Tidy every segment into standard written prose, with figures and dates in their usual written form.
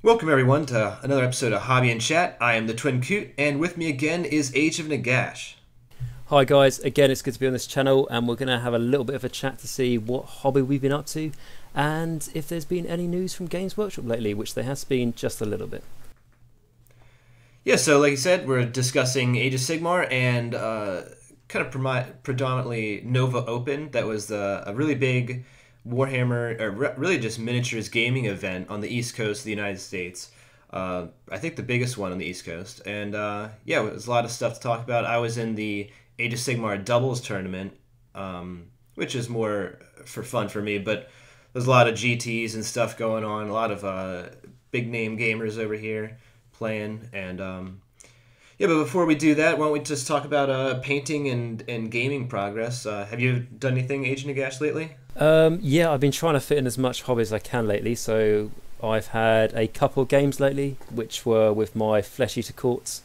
Welcome everyone to another episode of Hobby and Chat. I am the Twinnedcoot, and with me again is Age of Nagash. Hi guys, again it's good to be on this channel, and we're going to have a little bit of a chat to see what hobby we've been up to and if there's been any news from Games Workshop lately, which there has been just a little bit. Yeah, so like you said, we're discussing Age of Sigmar and kind of predominantly NOVAopen. That was a really big Warhammer, or really just miniatures gaming event on the East Coast of the United States. I think the biggest one on the East Coast. And yeah, it was a lot of stuff to talk about. I was in the Age of Sigmar Doubles tournament, which is more for fun for me, but there's a lot of GTs and stuff going on, a lot of big name gamers over here playing, and yeah, but before we do that, why don't we just talk about painting and gaming progress. Have you done anything Age of Nagash lately? Yeah, I've been trying to fit in as much hobby as I can lately, so I've had a couple of games lately, which were with my Flesh Eater Courts,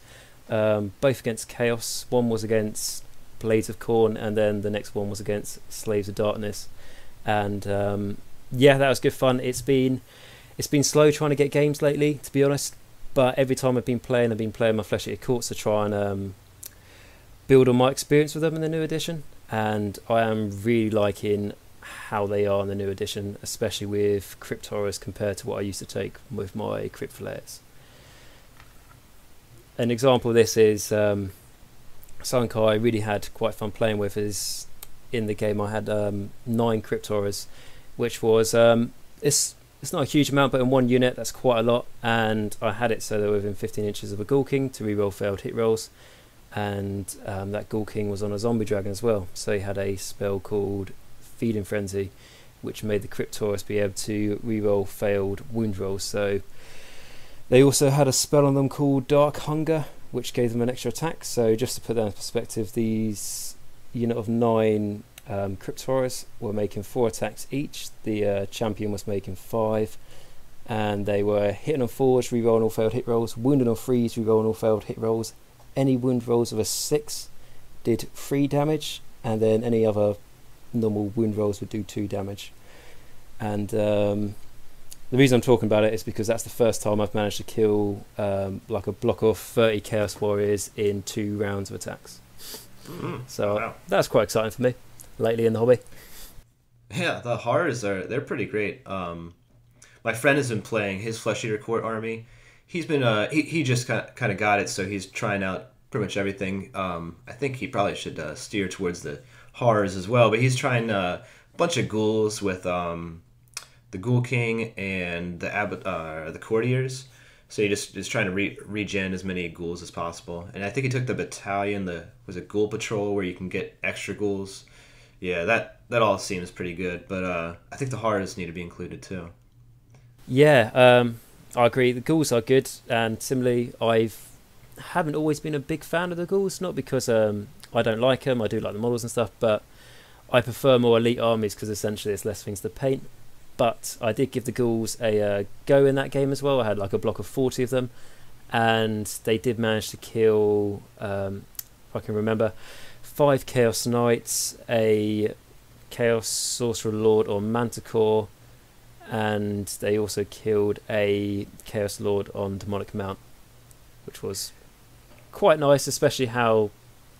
both against Chaos. One was against Blades of Khorne, and then the next one was against Slaves of Darkness. And yeah, that was good fun. It's been slow trying to get games lately, to be honest. But every time I've been playing my Flesh Eater Courts to try and build on my experience with them in the new edition. And I am really liking how they are in the new edition, especially with Crypt Horrors compared to what I used to take with my Crypt Flayers. An example of this is something I really had quite fun playing with is in the game I had 9 Crypt Horrors, which was it's not a huge amount, but in one unit that's quite a lot, and I had it so they were within 15 inches of a Ghoul King to reroll failed hit rolls, and that Ghoul King was on a zombie dragon as well, so he had a spell called Feeding Frenzy, which made the Crypt Horrors be able to reroll failed wound rolls. So they also had a spell on them called Dark Hunger, which gave them an extra attack. So just to put that in perspective, these unit of 9 Crypt Horrors were making 4 attacks each. The champion was making 5, and they were hitting on 4s, rerolling all failed hit rolls, wounding on 3s, rerolling all failed hit rolls. Any wound rolls of a 6 did 3 damage, and then any other normal wound rolls would do 2 damage. And the reason I'm talking about it is because that's the first time I've managed to kill like a block of 30 Chaos Warriors in 2 rounds of attacks. So wow, that's quite exciting for me lately in the hobby. Yeah, the horrors they're pretty great. My friend has been playing his Flesh Eater Court army. He's been he just kind of got it, so he's trying out pretty much everything. I think he probably should steer towards the horrors as well, but he's trying a bunch of ghouls with the Ghoul King and the courtiers. So he just is trying to regen as many ghouls as possible. And I think he took the battalion, was it Ghoul Patrol, where you can get extra ghouls. Yeah, that all seems pretty good, but I think the horrors need to be included too. Yeah, I agree. The ghouls are good, and similarly, haven't always been a big fan of the ghouls, not because I don't like them. I do like the models and stuff, but I prefer more elite armies because essentially there's less things to paint. But I did give the ghouls a go in that game as well. I had like a block of 40 of them, and they did manage to kill, if I can remember, 5 Chaos Knights, a Chaos Sorcerer Lord or Manticore, and they also killed a Chaos Lord on Demonic Mount, which was quite nice, especially how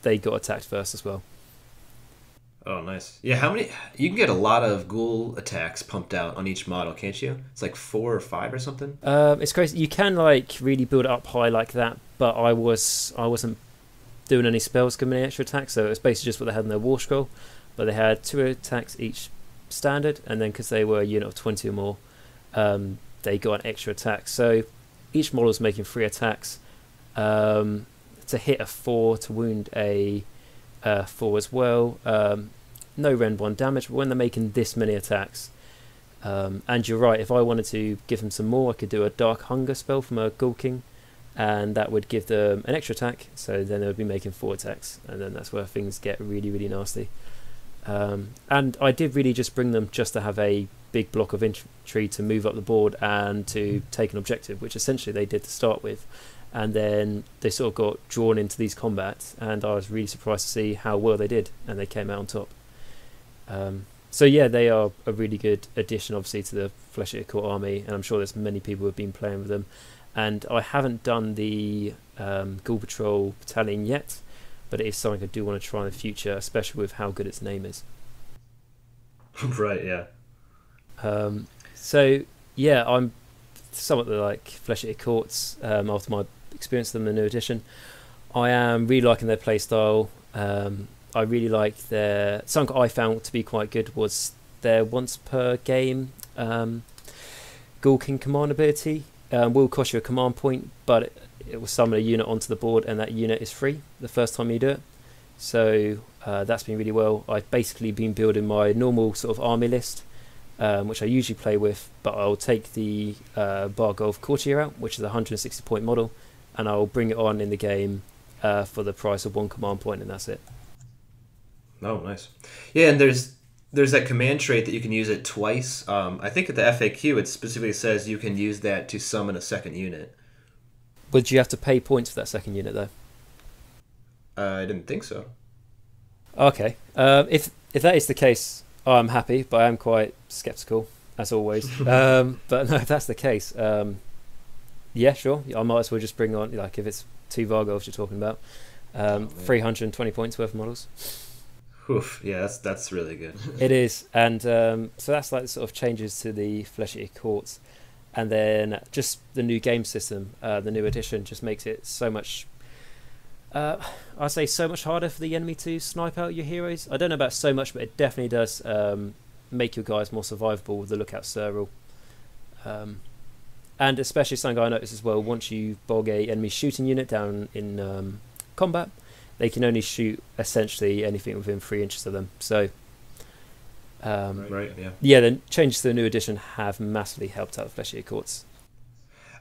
they got attacked first as well. Oh, nice. Yeah, how many? You can get a lot of ghoul attacks pumped out on each model, can't you? It's like 4 or 5 or something. It's crazy. You can like really build it up high like that, but I wasn't doing any spells giving any extra attacks, so it was basically just what they had in their Warscoll. But they had 2 attacks each standard, and then because they were a unit of 20 or more, they got an extra attack. So each model is making 3 attacks. To hit a 4, to wound a 4 as well. No Rend 1 damage, but when they're making this many attacks, and you're right, if I wanted to give them some more, I could do a Dark Hunger spell from a Ghoul King, and that would give them an extra attack, so then they would be making 4 attacks, and then that's where things get really, really nasty. And I did really just bring them just to have a big block of infantry to move up the board and to take an objective, which essentially they did to start with. And then they sort of got drawn into these combats, and I was really surprised to see how well they did, and they came out on top. So yeah, they are a really good addition, obviously, to the Flesh Eater Court army, and I'm sure there's many people who have been playing with them. And I haven't done the Ghoul Patrol Battalion yet, but it is something I do want to try in the future, especially with how good its name is. Right, yeah. So yeah, I'm somewhat like Flesh Eater Courts after my experience with them in the new edition. I am really liking their playstyle. I really like their... Something I found to be quite good was their once per game Ghoul King command ability. Will cost you a command point, but it will summon a unit onto the board, and that unit is free the first time you do it. So that's been really well. I've basically been building my normal sort of army list, which I usually play with, but I'll take the Bargolf Courtier out, which is a 160 point model, and I'll bring it on in the game for the price of one command point, and that's it. Oh, nice. Yeah, and there's that command trait that you can use it twice. I think at the FAQ it specifically says you can use that to summon a second unit. But do you have to pay points for that second unit, though? I didn't think so. Okay. If that is the case, I'm happy, but I am quite skeptical, as always. But no, if that's the case, yeah, sure. I might as well just bring on, like, if it's 2 Vargolfs you're talking about, 320 points worth of models. Oof, yeah, that's really good. It is, and so that's like the sort of changes to the Flesh Eater Courts, and then just the new game system, the new edition, just makes it so much. I say so much harder for the enemy to snipe out your heroes. I don't know about so much, but it definitely does make your guys more survivable with the Lookout Serval. And especially something I noticed as well, once you bog a enemy shooting unit down in combat, they can only shoot essentially anything within 3 inches of them. So, right, yeah. Yeah, the changes to the new edition have massively helped out the Flesh Eater Courts.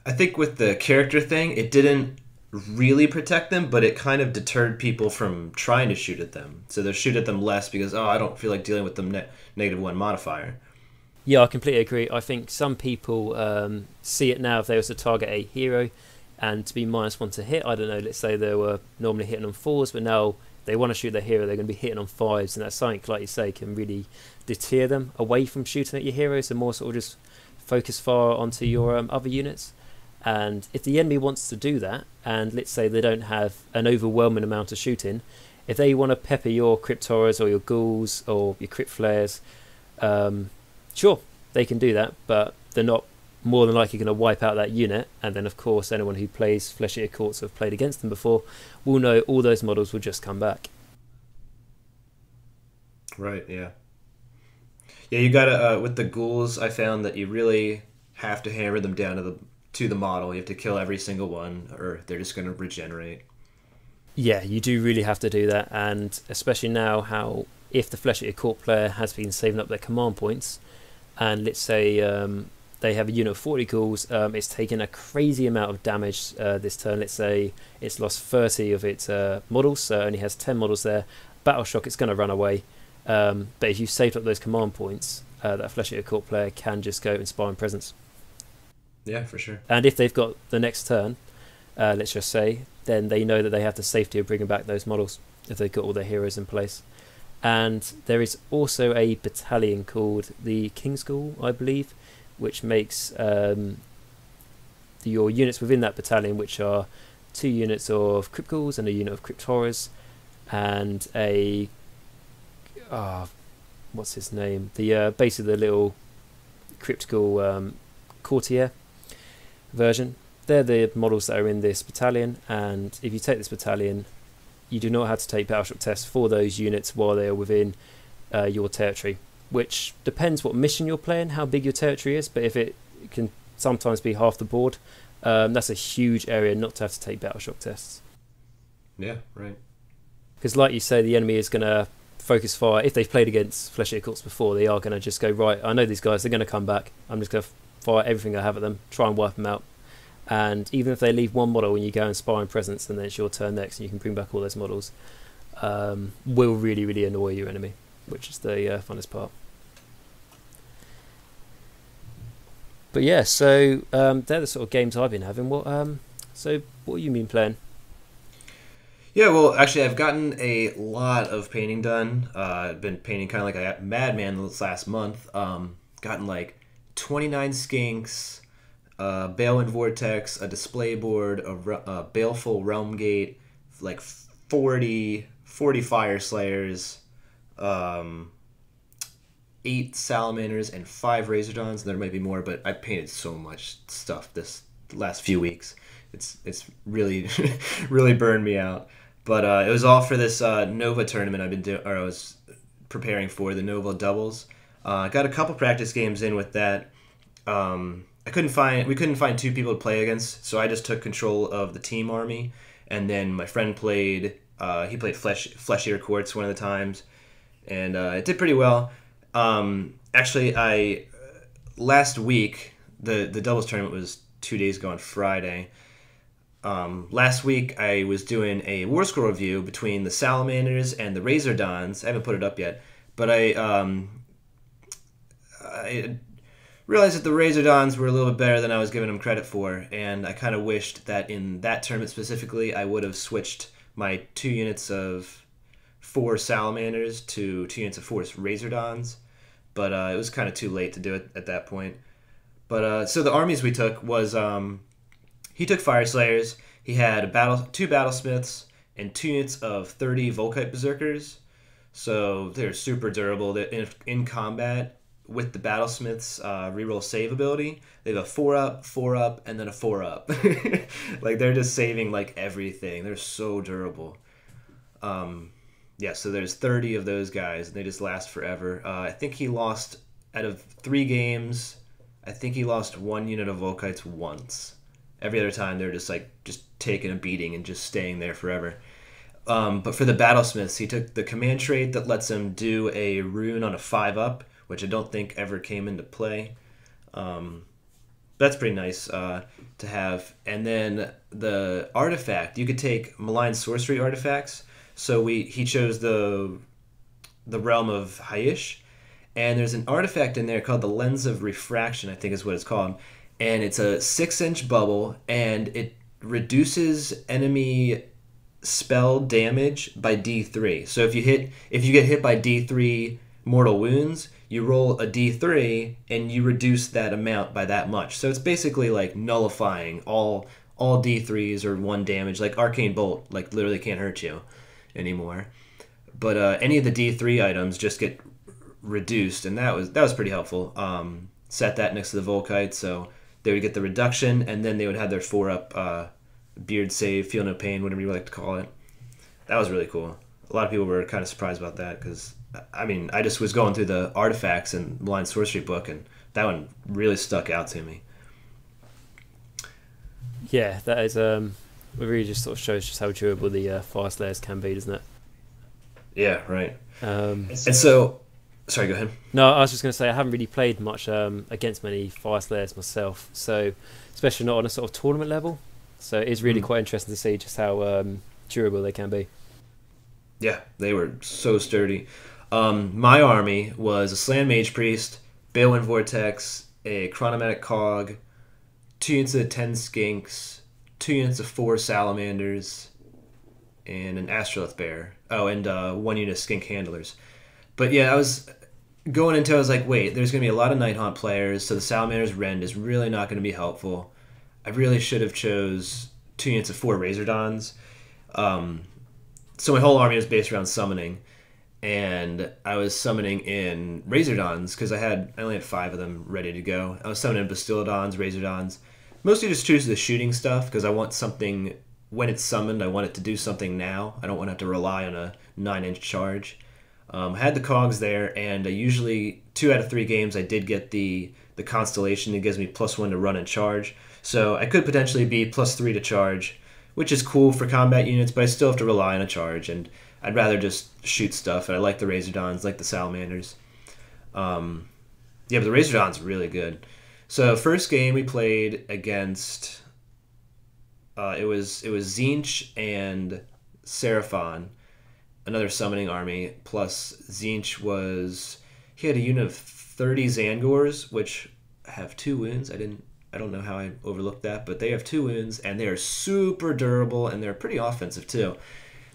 I think with the character thing, it didn't really protect them, but it kind of deterred people from trying to shoot at them. So they'll shoot at them less because, I don't feel like dealing with them -1 modifier. Yeah, I completely agree. I think some people see it now if they were to target a hero and to be -1 to hit. I don't know, let's say they were normally hitting on 4s, but now they want to shoot their hero, they're going to be hitting on 5s, and that's something, like you say, can really deter them away from shooting at your heroes and more sort of just focus fire onto your other units. And if the enemy wants to do that, and let's say they don't have an overwhelming amount of shooting, if they want to pepper your Crypt Horrors or your Ghouls or your Crypt Flares, sure, they can do that, but they're not more than likely going to wipe out that unit. And then, of course, anyone who plays Flesh Eater Courts or have played against them before will know all those models will just come back. Right, yeah. Yeah, you gotta, with the Ghouls, I found that you really have to hammer them down to the model. You have to kill every single one, or they're just going to regenerate. Yeah, you do really have to do that, and especially now how if the Flesh Eater Court player has been saving up their command points, and let's say they have a unit of 40 ghouls, it's taken a crazy amount of damage this turn. Let's say it's lost 30 of its models, so it only has 10 models there. Battle Shock, it's going to run away. But if you saved up those command points, that Flesh Eater Court player can just go Inspiring Presence. Yeah, for sure. And if they've got the next turn, let's just say, then they know that they have the safety of bringing back those models if they've got all their heroes in place. And there is also a battalion called the King's Ghoul, I believe, which makes your units within that battalion, which are 2 units of Crypt Ghouls and a unit of Crypt Horrors, and a what's his name? The basically the little Crypt Ghoul Courtier version. They're the models that are in this battalion, and if you take this battalion, you do not have to take Battleshock tests for those units while they are within your territory, which depends what mission you're playing, how big your territory is, but if it can sometimes be half the board, that's a huge area not to have to take Battleshock tests. Yeah, right. Because like you say, the enemy is going to focus fire. If they've played against Flesh Eater Courts before, they are going to just go, right, I know these guys, they're going to come back, I'm just going to fire everything I have at them, try and wipe them out. And even if they leave one model when you go Inspiring Presence and then it's your turn next and you can bring back all those models, will really, really annoy your enemy, which is the funnest part. But yeah, so they're the sort of games I've been having. So what have you been playing? Yeah, well, actually, I've gotten a lot of painting done. I've been painting kind of like a madman this last month. Gotten like 29 skinks, Bale and Vortex, a display board, a Baleful Realm Gate, like 40 Fyreslayers, um, 8 Salamanders, and 5 Razordons. There might be more, but I painted so much stuff this last few weeks. It's really really burned me out. But it was all for this Nova tournament I've been doing, or I was preparing for the Nova Doubles. I got a couple practice games in with that. We couldn't find 2 people to play against, so I just took control of the team army, and then my friend played. He played Fleshier Quartz one of the times, and it did pretty well. Actually, I last week the doubles tournament was 2 days ago on Friday. Last week I was doing a Warscoll review between the Salamanders and the Razordons. I haven't put it up yet, but I realized that the Razordons were a little bit better than I was giving them credit for, and I kind of wished that in that tournament specifically I would have switched my 2 units of 4 Salamanders to 2 units of 4 Razordons, but it was kind of too late to do it at that point. But so the armies we took was he took Fyreslayers. He had 2 Battlesmiths and 2 units of 30 Volkite Berserkers, so they're super durable. They're in combat. With the Battlesmith's reroll save ability, they have a 4-up, 4-up, and then a 4-up. Like, they're just saving, like, everything. They're so durable. Yeah, so there's 30 of those guys, and they just last forever. I think he lost, out of 3 games, I think he lost 1 unit of Volkites once. Every other time, they're just, like, just taking a beating and just staying there forever. But for the Battlesmiths, he took the command trait that lets him do a rune on a 5-up, which I don't think ever came into play. That's pretty nice to have. And then the artifact, you could take malign sorcery artifacts. So he chose the realm of Haish, and there's an artifact in there called the Lens of Refraction, I think is what it's called. And it's a 6-inch bubble, and it reduces enemy spell damage by D3. So if you get hit by D3 mortal wounds, you roll a d3 and you reduce that amount by that much. So it's basically like nullifying all d3s or 1 damage. Like Arcane Bolt, like literally can't hurt you anymore. But any of the d3 items just get reduced, and that was pretty helpful. Set that next to the Volkite, so they would get the reduction, and then they would have their 4-up beard save, feel no pain, whatever you like to call it. That was really cool. A lot of people were kind of surprised about that because, I mean, I just was going through the artifacts and Blind Sorcery book, and that one really stuck out to me. Yeah, that is. It really just sort of shows just how durable the Fyreslayers can be, doesn't it? Yeah, right. And so, sorry, go ahead. No, I was just going to say I haven't really played much against many Fyreslayers myself, so especially not on a sort of tournament level. So it is really quite interesting to see just how durable they can be. Yeah, they were so sturdy. My army was a Slan Mage Priest, Balewind Vortex, a Chronomatic Cog, 2 units of 10 Skinks, 2 units of 4 Salamanders, and an Astrolith Bear. Oh, and 1 unit of Skink Handlers. But yeah, I was going into it, I was like, wait, there's going to be a lot of Nighthaunt players, so the Salamander's Rend is really not going to be helpful. I really should have chose 2 units of 4 Razordons. So my whole army was based around summoning, and I was summoning in Razordons because I only had 5 of them ready to go. I was summoning Bastiladons, Razordons. Mostly just choose the shooting stuff because I want something, when it's summoned, I want it to do something now. I don't want to have to rely on a 9-inch charge. I had the cogs there, and I usually, 2 out of 3 games, I did get the Constellation that gives me +1 to run and charge. So I could potentially be +3 to charge, which is cool for combat units, but I still have to rely on a charge, and I'd rather just shoot stuff. And I like the Razordons, like the Salamanders. Yeah, but the Razordons are really good. So first game we played against, it was Tzeentch and Seraphon, another summoning army, plus Tzeentch he had a unit of 30 Zangors, which have 2 wounds. I don't know how I overlooked that, but they have 2 wounds, and they are super durable, and they're pretty offensive too.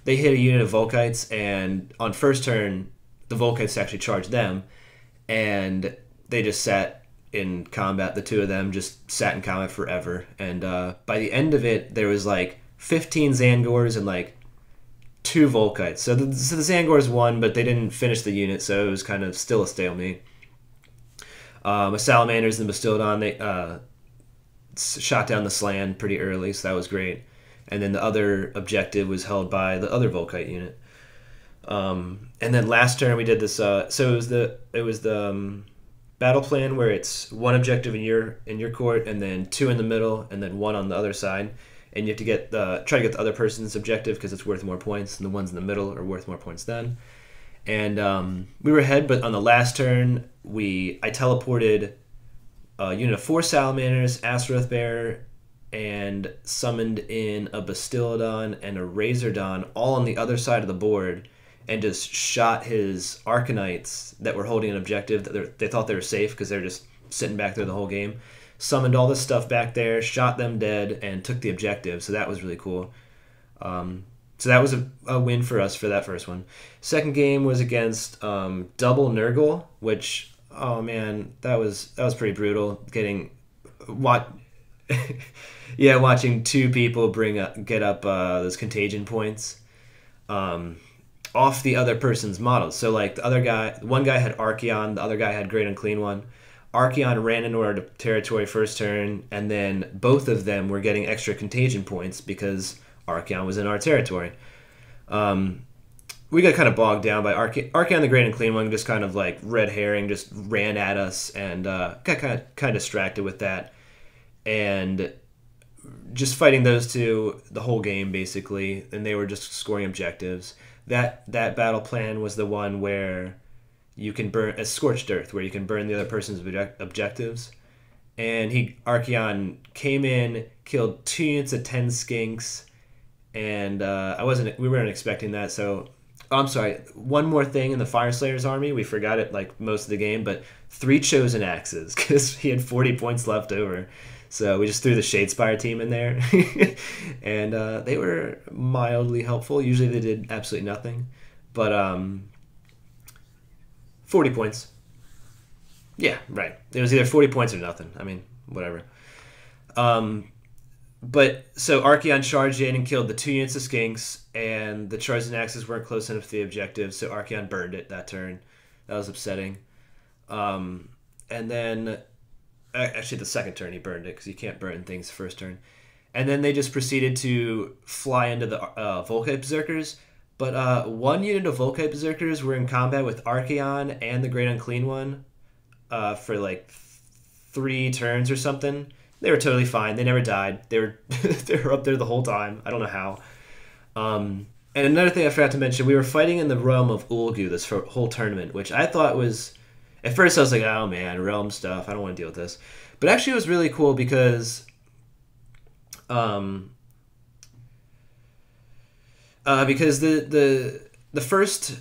they hit a unit of Volkites, and on first turn, the Volkites actually charged them, and they just sat in combat. The two of them just sat in combat forever, and by the end of it, there was like 15 Zangors and like 2 Volkites. So the Zangors won, but they didn't finish the unit, so it was kind of still a stalemate. The Salamanders and the Bastildon, they shot down the Slan pretty early, so that was great. And then the other objective was held by the other Volkite unit. And then last turn we did this. So it was the battle plan where it's 1 objective in your court, and then 2 in the middle, and then 1 on the other side. And you have to try to get the other person's objective because it's worth more points, and the ones in the middle are worth more points then. And we were ahead, but on the last turn, I teleported a unit of 4 Salamanders, Astaroth Bearer, and summoned in a Bastildon and a Razordon all on the other side of the board, and just shot his Arcanites that were holding an objective that they thought they were safe because they were just sitting back there the whole game. Summoned all this stuff back there, shot them dead, and took the objective. So that was really cool. So that was a win for us for that first one. Second game was against Double Nurgle, which, oh man, that was pretty brutal. Watching 2 people get up those contagion points off the other person's models. So like one guy had Archaon, the other guy had Great Unclean One. Archaon ran into our territory first turn, and then both of them were getting extra contagion points because Archaon was in our territory. We got kind of bogged down by Archaon, the Great Unclean One, just kind of like red herring, just ran at us, and got kind of distracted with that. And just fighting those 2 the whole game, basically, and they were just scoring objectives. That battle plan was the one where you can burn a Scorched Earth, where you can burn the other person's objectives. And Archaon came in, killed 2 units of 10 skinks, and we weren't expecting that. So, I'm sorry. One more thing in the Fyreslayers army, we forgot it like most of the game, but 3 Chosen Axes because he had 40 points left over. So we just threw the Shadespire team in there, and they were mildly helpful. Usually they did absolutely nothing, but 40 points. Yeah, right. It was either 40 points or nothing. I mean, whatever. But so Archaon charged in and killed the 2 units of Skinks, and the Chosen Axes weren't close enough to the objective, so Archaon burned it that turn. That was upsetting. And then, actually the second turn he burned it, because you can't burn things first turn. And then they just proceeded to fly into the Volkite Berserkers. But 1 unit of Volkite Berserkers were in combat with Archaon and the Great Unclean One for like 3 turns or something. They were totally fine. They never died. They were up there the whole time. I don't know how. And another thing I forgot to mention, we were fighting in the realm of Ulgu this whole tournament, which I thought was... At first I was like, oh man, realm stuff. I don't want to deal with this. But actually it was really cool because... because the first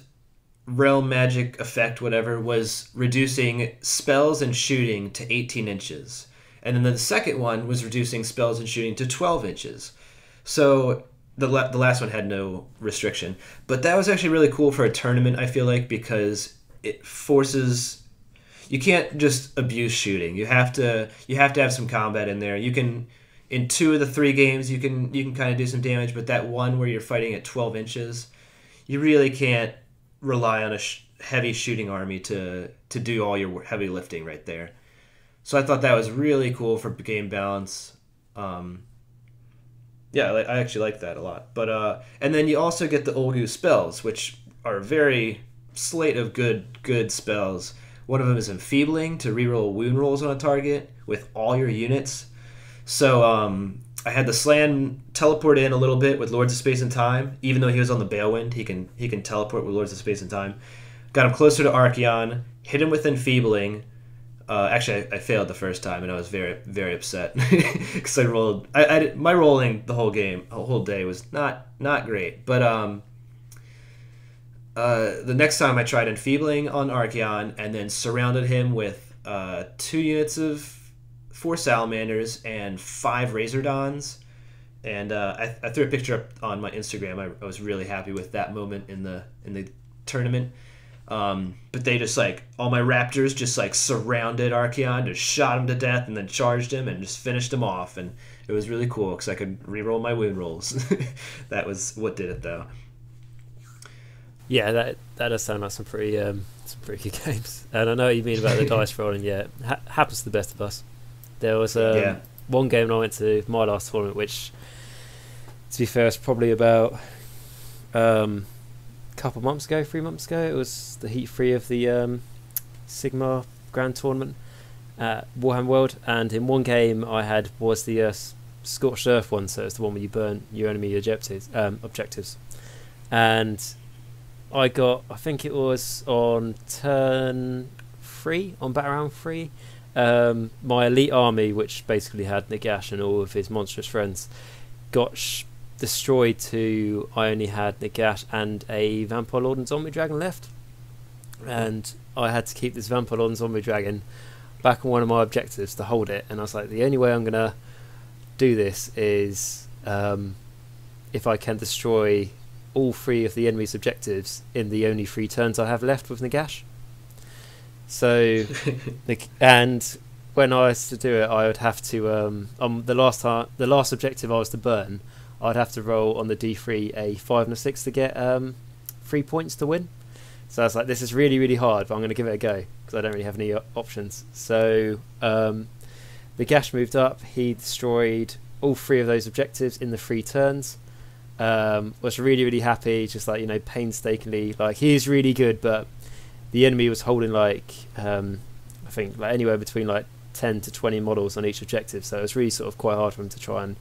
realm magic effect, whatever, was reducing spells and shooting to 18 inches. And then the second one was reducing spells and shooting to 12 inches. So the last one had no restriction. But that was actually really cool for a tournament, I feel like, because it forces... You can't just abuse shooting. You have to have some combat in there. You can... In 2 of the 3 games, you can kind of do some damage, but that one where you're fighting at 12 inches, you really can't rely on a heavy shooting army to do all your heavy lifting right there. So I thought that was really cool for game balance. Yeah, I actually like that a lot. But and then you also get the Ulgu spells, which are a very slate of good spells. One of them is Enfeebling to reroll wound rolls on a target with all your units. So I had the Slan teleport in a little bit with Lords of Space and Time. Even though he was on the Balewind, he can teleport with Lords of Space and Time. Got him closer to Archaon, hit him with Enfeebling. Actually, I failed the first time, and I was very, very upset because I rolled. My rolling the whole day was not great. But the next time I tried Enfeebling on Archaon, and then surrounded him with 2 units of 4 Salamanders and 5 Razordons, And I threw a picture up on my Instagram. I was really happy with that moment in the tournament. But they just like, all my Raptors just like surrounded Archeon, just shot him to death, and then charged him and just finished him off. And it was really cool because I could reroll my win rolls. That was what did it, though. Yeah, that does sound like some pretty good games. And I know what you mean about the dice rolling. Yeah, happens to the best of us. There was one game I went to my last tournament, which, to be fair, is probably about couple months ago, 3 months ago. It was the Heat 3 of the Sigma Grand Tournament at Warhammer World, and in one game I had was the Scorched Earth one, so it's the one where you burn your enemy objectives, and I think it was on turn 3, on battle round 3, my elite army, which basically had Nagash and all of his monstrous friends, got destroyed to I only had Nagash and a Vampire Lord and Zombie Dragon left, and I had to keep this Vampire Lord and Zombie Dragon back on one of my objectives to hold it. And I was like, the only way I'm gonna do this is if I can destroy all 3 of the enemy's objectives in the only 3 turns I have left with Nagash. So and when I was to do it, I would have to the last objective I was to burn, I'd have to roll on the D3 a 5 and a 6 to get 3 points to win. So I was like, this is really, really hard, but I'm going to give it a go because I don't really have any options. So the Gash moved up. He destroyed all 3 of those objectives in the 3 turns. Was really, really happy, just like, painstakingly. Like, he's really good, but the enemy was holding like I think like anywhere between like 10 to 20 models on each objective. So it was really sort of quite hard for him to try and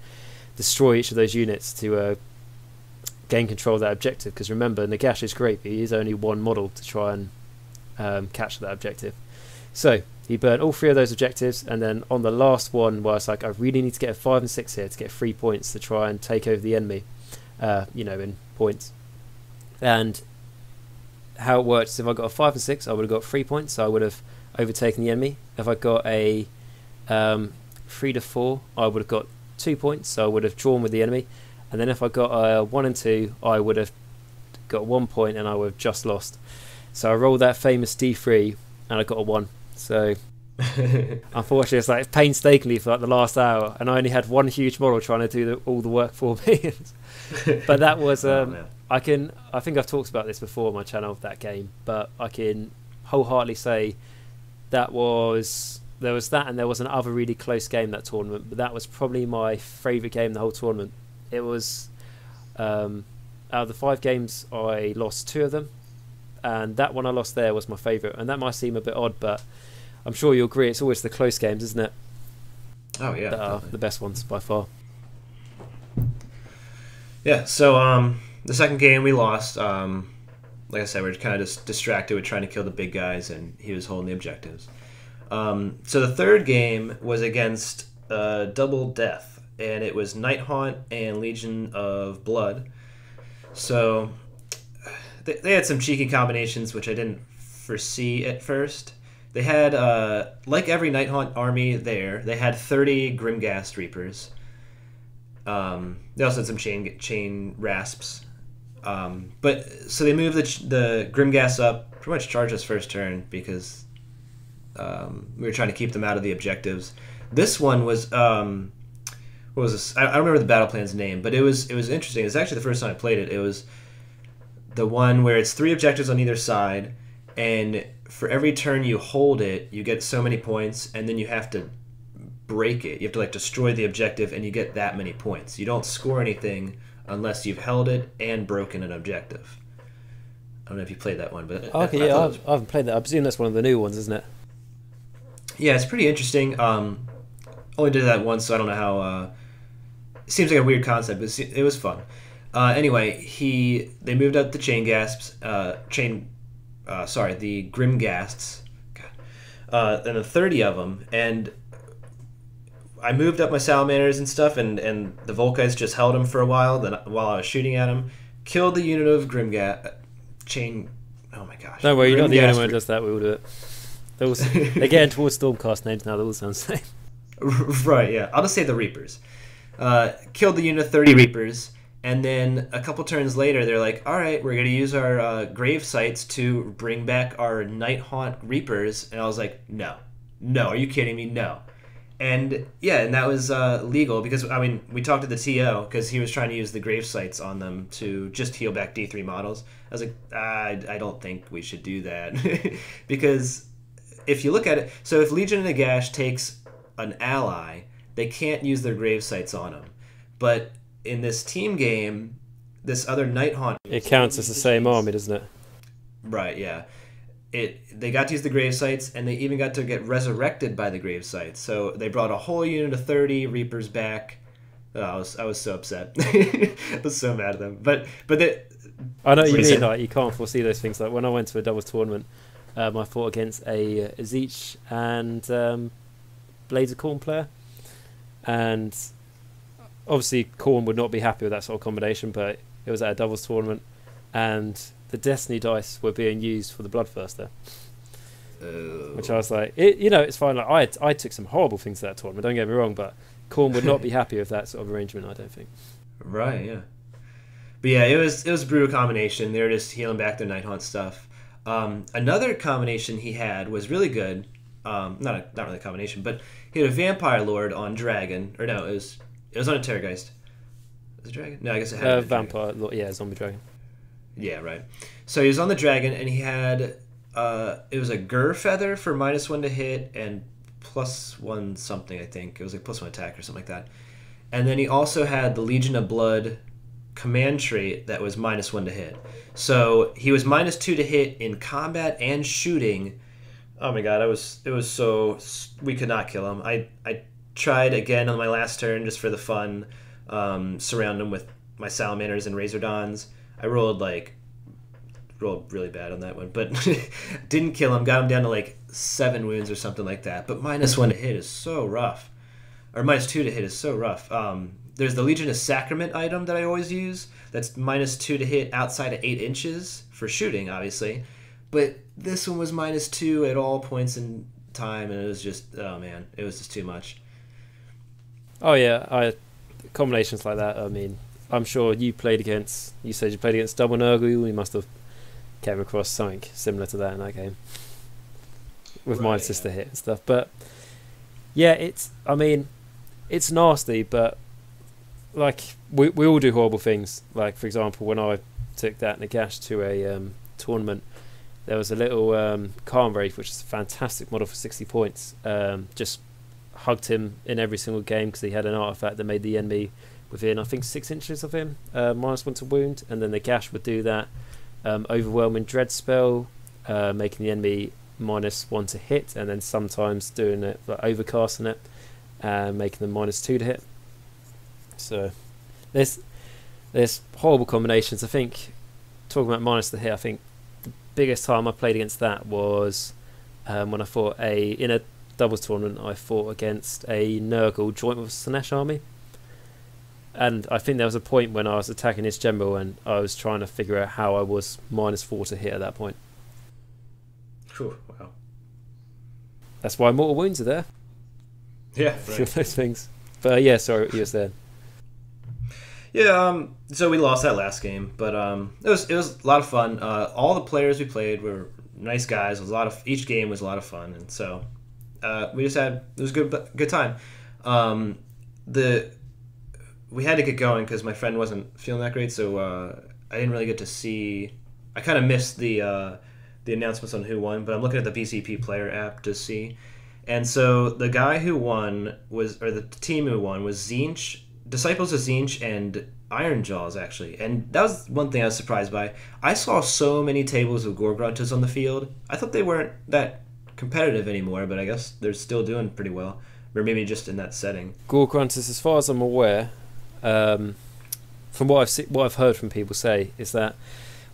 destroy each of those units to gain control of that objective, because remember, Nagash is great, but he is only one model to try and catch that objective. So he burned all 3 of those objectives, and then on the last one where I was like, I really need to get a 5 and 6 here to get 3 points to try and take over the enemy, in points. And how it works is, if I got a 5 and 6, I would have got 3 points, so I would have overtaken the enemy. If I got a 3 to 4, I would have got 2 points, so I would have drawn with the enemy. And then if I got a 1 and 2, I would have got 1 point and I would have just lost. So I rolled that famous D3 and I got a 1. So unfortunately, it's like painstakingly for like the last hour, and I only had one huge model trying to do all the work for me. But that was I think I've talked about this before on my channel, that game, but I can wholeheartedly say there was that, and there was another really close game that tournament, but that was probably my favourite game the whole tournament. It was out of the 5 games, I lost 2 of them, and that one I lost there was my favourite. And that might seem a bit odd, but I'm sure you'll agree it's always the close games, isn't it? Oh yeah, that are the best ones by far. Yeah. So the second game we lost. Like I said, we were kind of just distracted with trying to kill the big guys, and he was holding the objectives. So the third game was against Double Death, and it was Nighthaunt and Legion of Blood. So they had some cheeky combinations, which I didn't foresee at first. They had, like every Nighthaunt army there, they had 30 Grimghast Reapers. They also had some chain rasps. But so they moved the Grimghast up, pretty much charged us first turn because we were trying to keep them out of the objectives. This one was what was this? I don't remember the battle plan's name, but it was interesting. It's actually the first time I played it. It was the one where it's 3 objectives on either side, and for every turn you hold it, you get so many points, and then you have to break it. You have to like destroy the objective, and you get that many points. You don't score anything unless you've held it and broken an objective. I don't know if you played that one, but okay, I haven't played that. I presume that's one of the new ones, isn't it? Yeah, it's pretty interesting. Only did that once, so I don't know how. It seems like a weird concept, but it was fun. Anyway, they moved up the the Grimghasts, and the 30 of them, and I moved up my salamanders and stuff, and the Volkites just held them for a while. Then while I was shooting at them, killed the unit of Grimghast chain. Oh my gosh! Don't worry, you're not the only one who does that. We will do it. They're getting towards Stormcast names now. They all sound the same. Right? Yeah, I'll just say the Reapers. killed the unit of 30 Reapers, and then a couple turns later, they're like, all right, we're going to use our grave sites to bring back our Nighthaunt Reapers. And I was like, no, are you kidding me? No. And yeah, and that was legal because, I mean, we talked to the TO because he was trying to use the grave sites on them to just heal back D3 models. I was like, I don't think we should do that. Because if you look at it, so if Legion and Nagash takes an ally, they can't use their grave sites on them. But in this team game, this other Nighthaunt... It counts as the same army, doesn't it? Right, yeah. They got to use the grave sites, and they even got to get resurrected by the grave sites. So they brought a whole unit of 30 Reapers back. Oh, I was so upset. I was so mad at them. But I know what you mean. Like, you can't foresee those things. Like when I went to a doubles tournament, I fought against a Zeech and Blades of Khorne player, and obviously Khorne would not be happy with that sort of combination. But it was at a doubles tournament, and the Destiny dice were being used for the Bloodthirster, which I was like, it's fine. Like I took some horrible things to that tournament. Don't get me wrong, but Khorne would not be happy with that sort of arrangement. I don't think. Right. Yeah. But yeah, it was a brutal combination. They were just healing back their Nighthaunt stuff. Another combination he had was really good. Not really a combination, but he had a Vampire Lord on Dragon, or no, it was on a Terrorgeist. Was it Dragon? No, I guess it had Vampire Lord, yeah, Zombie Dragon. Yeah, right. So he was on the Dragon, and he had it was a Gur Feather for -1 to hit and +1 something. I think it was like +1 attack or something like that. And then he also had the Legion of Blood command trait that was -1 to hit. So he was -2 to hit in combat and shooting. Oh my god, it was so, we could not kill him. I tried again on my last turn just for the fun, surround him with my Salamanders and Razordons. I rolled really bad on that one, but didn't kill him. Got him down to like 7 wounds or something like that. But -1 to hit is so rough, or -2 to hit is so rough. There's the Legion of Sacrament item that I always use. That's -2 to hit outside of 8 inches for shooting, obviously. But this one was -2 at all points in time, and it was just, oh man, it was just too much. Oh yeah, combinations like that. I mean, I'm sure you said you played against Double Nurgle. You must have came across something similar to that in that game with -2 to hit and stuff. But yeah, it's nasty, but like we all do horrible things. Like for example, when I took that Nagash to a tournament, there was a little Khan Wraith, which is a fantastic model for 60 points. Just hugged him in every single game because he had an artifact that made the enemy within, I think, 6 inches of him, -1 to wound, and then the Gash would do that overwhelming dread spell, making the enemy -1 to hit, and then sometimes doing it, like overcasting it, and making them -2 to hit. So there's horrible combinations. I think, talking about -1 to hit, I think the biggest time I played against that was when I fought in a doubles tournament. I fought against a Nurgle joint with a Slaanesh army. And I think there was a point when I was attacking his general and I was trying to figure out how I was -4 to hit at that point. Whew, wow. That's why mortal wounds are there. Yeah, right. Those things. But yeah, sorry, what you were saying. Yeah, so we lost that last game, but it was a lot of fun. All the players we played were nice guys. It was each game was a lot of fun, and so we just had, it was a good time. We had to get going because my friend wasn't feeling that great, so I didn't really get to see. I kind of missed the announcements on who won, but I'm looking at the BCP player app to see. And so the guy who won the team who won was Tzeentch, Disciples of Tzeentch, and Ironjaws, actually. And that was one thing I was surprised by. I saw so many tables of Gorgruntas on the field. I thought they weren't that competitive anymore, but I guess they're still doing pretty well. Or maybe just in that setting. Gorgruntas, as far as I'm aware, from what I've heard from people say, is that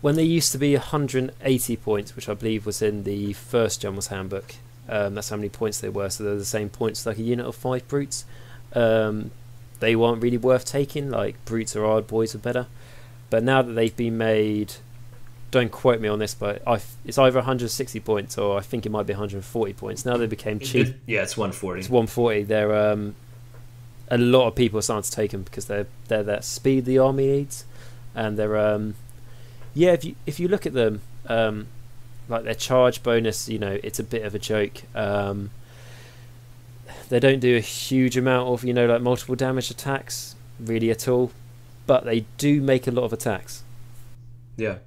when they used to be 180 points, which I believe was in the first General's Handbook, that's how many points they were, so they're the same points like a unit of 5 brutes. They weren't really worth taking, like brutes or hard boys are better. But now that they've been made, don't quote me on this, but it's either 160 points or I think it might be 140 points. Now they became cheap. Yeah, it's 140. It's 140. a lot of people are starting to take them because they're that speed the army needs, and they're yeah. If you look at them, like their charge bonus, you know, it's a bit of a joke. They don't do a huge amount of, you know, like multiple damage attacks really at all, but they do make a lot of attacks. Yeah,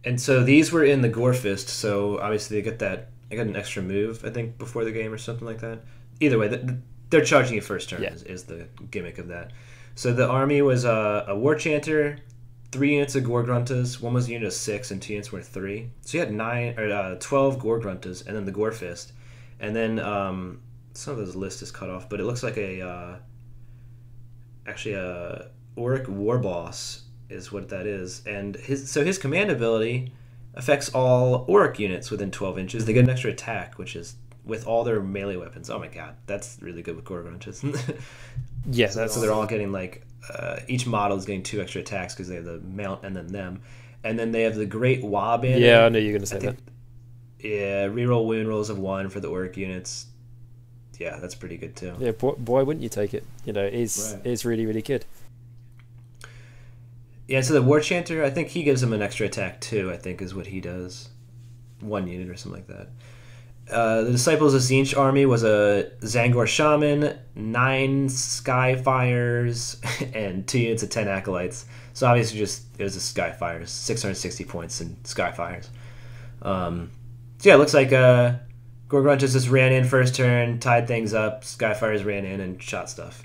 and so these were in the Gore Fist, so obviously they get that. I got an extra move, I think, before the game or something like that. Either way, they're charging you first turn is the gimmick of that. So the army was a War Chanter, 3 units of Gore Gruntas, one was a unit of 6, and 2 units were 3. So you had 12 Gore Gruntas, and then the Gore Fist. And then some of this list is cut off, but it looks like actually a Auric War Boss is what that is. And his command ability affects all Auric units within 12 inches. They get an extra attack, which is with all their melee weapons. Oh my god, that's really good with Gore Gruntas. Yeah, so they're all getting like each model is getting 2 extra attacks because they have the mount and then them, and then they have the Great Wa Banner. Yeah, I knew you were going to say that. Yeah, reroll wound rolls of 1 for the Auric units. Yeah, that's pretty good too. Yeah, why wouldn't you take it? You know, it's really, really good. Yeah, so the War Chanter, I think he gives him an extra attack too, I think is what he does. 1 unit or something like that. The Disciples of Tzeentch army was a Zangor Shaman, 9 Skyfires, and 2 units of 10 Acolytes. So obviously it was a Skyfires, 660 points in Skyfires. So yeah, it looks like Gore Gruntas just ran in first turn, tied things up, Skyfires ran in and shot stuff.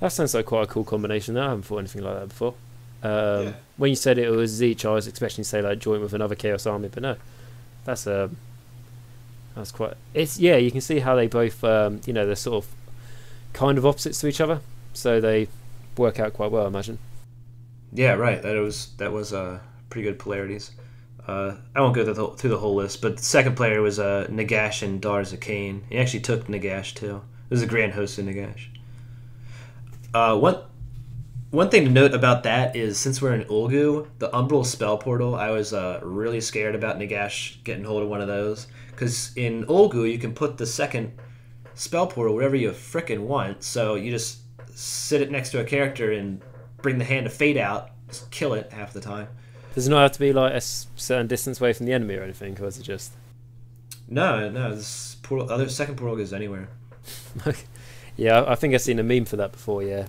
That sounds like quite a cool combination. I haven't thought anything like that before. When you said it was Tzeentch, I was expecting to say like join with another Chaos army, but no, that's quite. It's you can see how they both you know, they're sort of kind of opposites to each other, so they work out quite well, I imagine. Yeah, right. That was pretty good polarities. I won't go through the whole list, but the second player was Nagash and Daughters of Cain. He actually took Nagash too. It was a Grand Host of Nagash. One thing to note about that is since we're in Ulgu, the Umbral Spell Portal, I was really scared about Nagash getting hold of one of those. Because in Ulgu, you can put the second Spell Portal wherever you frickin' want. So you just sit it next to a character and bring the Hand of Fate out, just kill it half the time. Does it not have to be like a certain distance away from the enemy or anything, or is it just... No, this portal, second portal goes anywhere. Yeah, I think I've seen a meme for that before, yeah.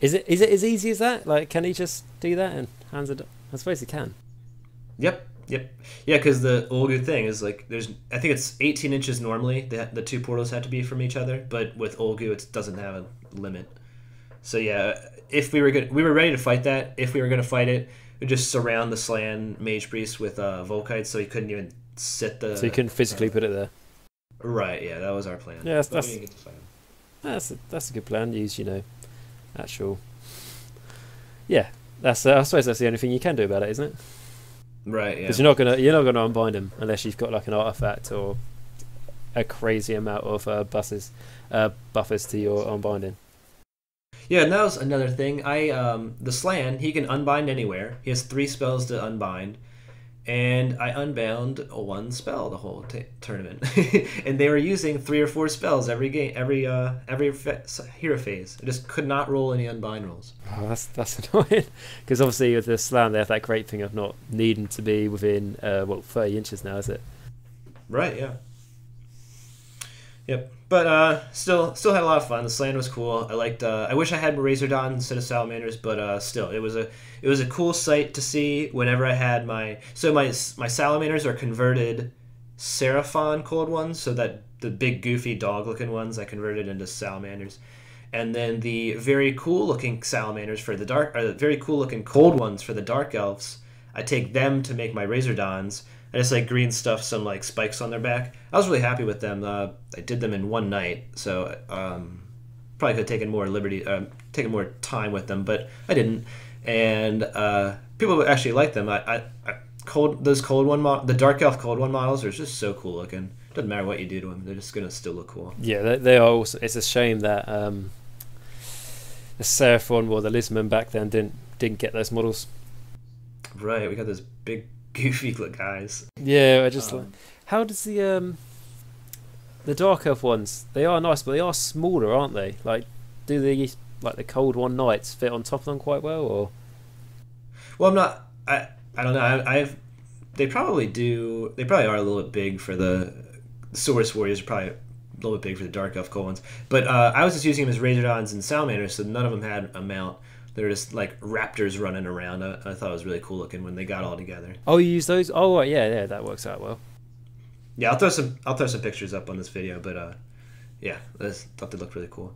Is it as easy as that? Like, can he just do that and hands it? I suppose he can. Yep. Yeah, because the Ulgu thing is like I think it's 18 inches normally. The 2 portals have to be from each other, but with Ulgu it doesn't have a limit. So yeah, if we were ready to fight that. If we were gonna fight it, we'd just surround the Slan Mage Priest with Volkites, so he couldn't even sit the. So you couldn't physically put it there. Right. Yeah, that was our plan. Yeah, that's a good plan. Use, you know, actual. Yeah, I suppose that's the only thing you can do about it, isn't it? Right. Yeah. Because you're not gonna unbind him unless you've got like an artifact or a crazy amount of buffers to your unbinding. Yeah, and that was another thing. The Slan, he can unbind anywhere. He has 3 spells to unbind, and I unbound 1 spell the whole tournament. And they were using 3 or 4 spells every game, every hero phase. I just could not roll any unbind rolls. Oh, that's annoying. Because obviously with the Slan, they have that great thing of not needing to be within 30 inches now, is it? Right. Yeah. Yep. But still had a lot of fun. The Slan was cool. I liked. I wish I had Razordon instead of Salamanders, but still, it was a cool sight to see. Whenever I had my Salamanders are converted Seraphon cold ones, so that the big goofy dog looking ones I converted into Salamanders, and then the very cool looking Salamanders for the very cool looking cold ones for the Dark Elves. I take them to make my Razordons. I just like green stuff, some like spikes on their back. I was really happy with them. I did them in one night, so probably could have taken more time with them, but I didn't. And people actually like them. The Dark Elf cold one models are just so cool looking. Doesn't matter what you do to them; they're just gonna still look cool. Yeah, they are also. It's a shame that the Seraphon or the Lisman back then didn't get those models. Right, we got those big goofy guys. Yeah, I just like. How does the the Dark Elf ones, they are nice, but they are smaller, aren't they? Like, do the Cold One Knights fit on top of them quite well, or? Well, I'm not. I don't know. I've. They probably do. They probably are a little bit big for the Source Warriors. Are probably a little bit big for the Dark Elf Cold ones. But I was just using them as Razordons and Salamanders, so none of them had a mount. They're just like raptors running around. I thought it was really cool looking when they got all together. Oh, you use those? Oh, right, yeah, that works out well. Yeah, I'll throw some pictures up on this video, but yeah, I thought they looked really cool.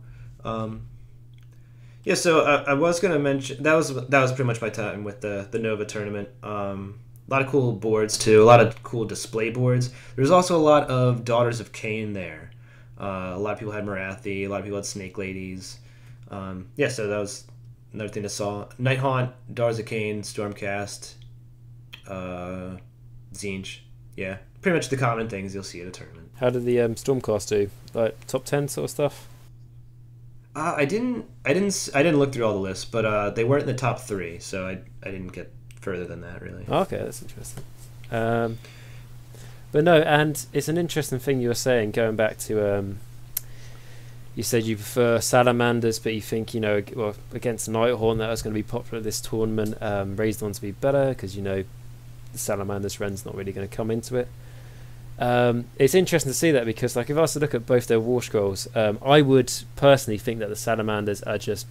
Yeah, so I was gonna mention that was pretty much my time with the Nova tournament. A lot of cool boards too, a lot of cool display boards. There's also a lot of Daughters of Cain there. A lot of people had Marathi, a lot of people had Snake Ladies. Yeah, so that was another thing I saw. Night Haunt, Daughters of Cain, Stormcast, Zinch. Yeah, pretty much the common things you'll see at a tournament. How did the Stormcast do? Like top 10 sort of stuff? I didn't look through all the lists, but they weren't in the top 3, so I didn't get further than that really. Okay, that's interesting. But no, and it's an interesting thing you were saying, going back to you said you prefer Salamanders, but you think, well, against Nighthorn that was going to be popular at this tournament, raised on to be better because the Salamanders run's not really going to come into it. It's interesting to see that because, like, if I was to look at both their War Scrolls, I would personally think that the Salamanders are just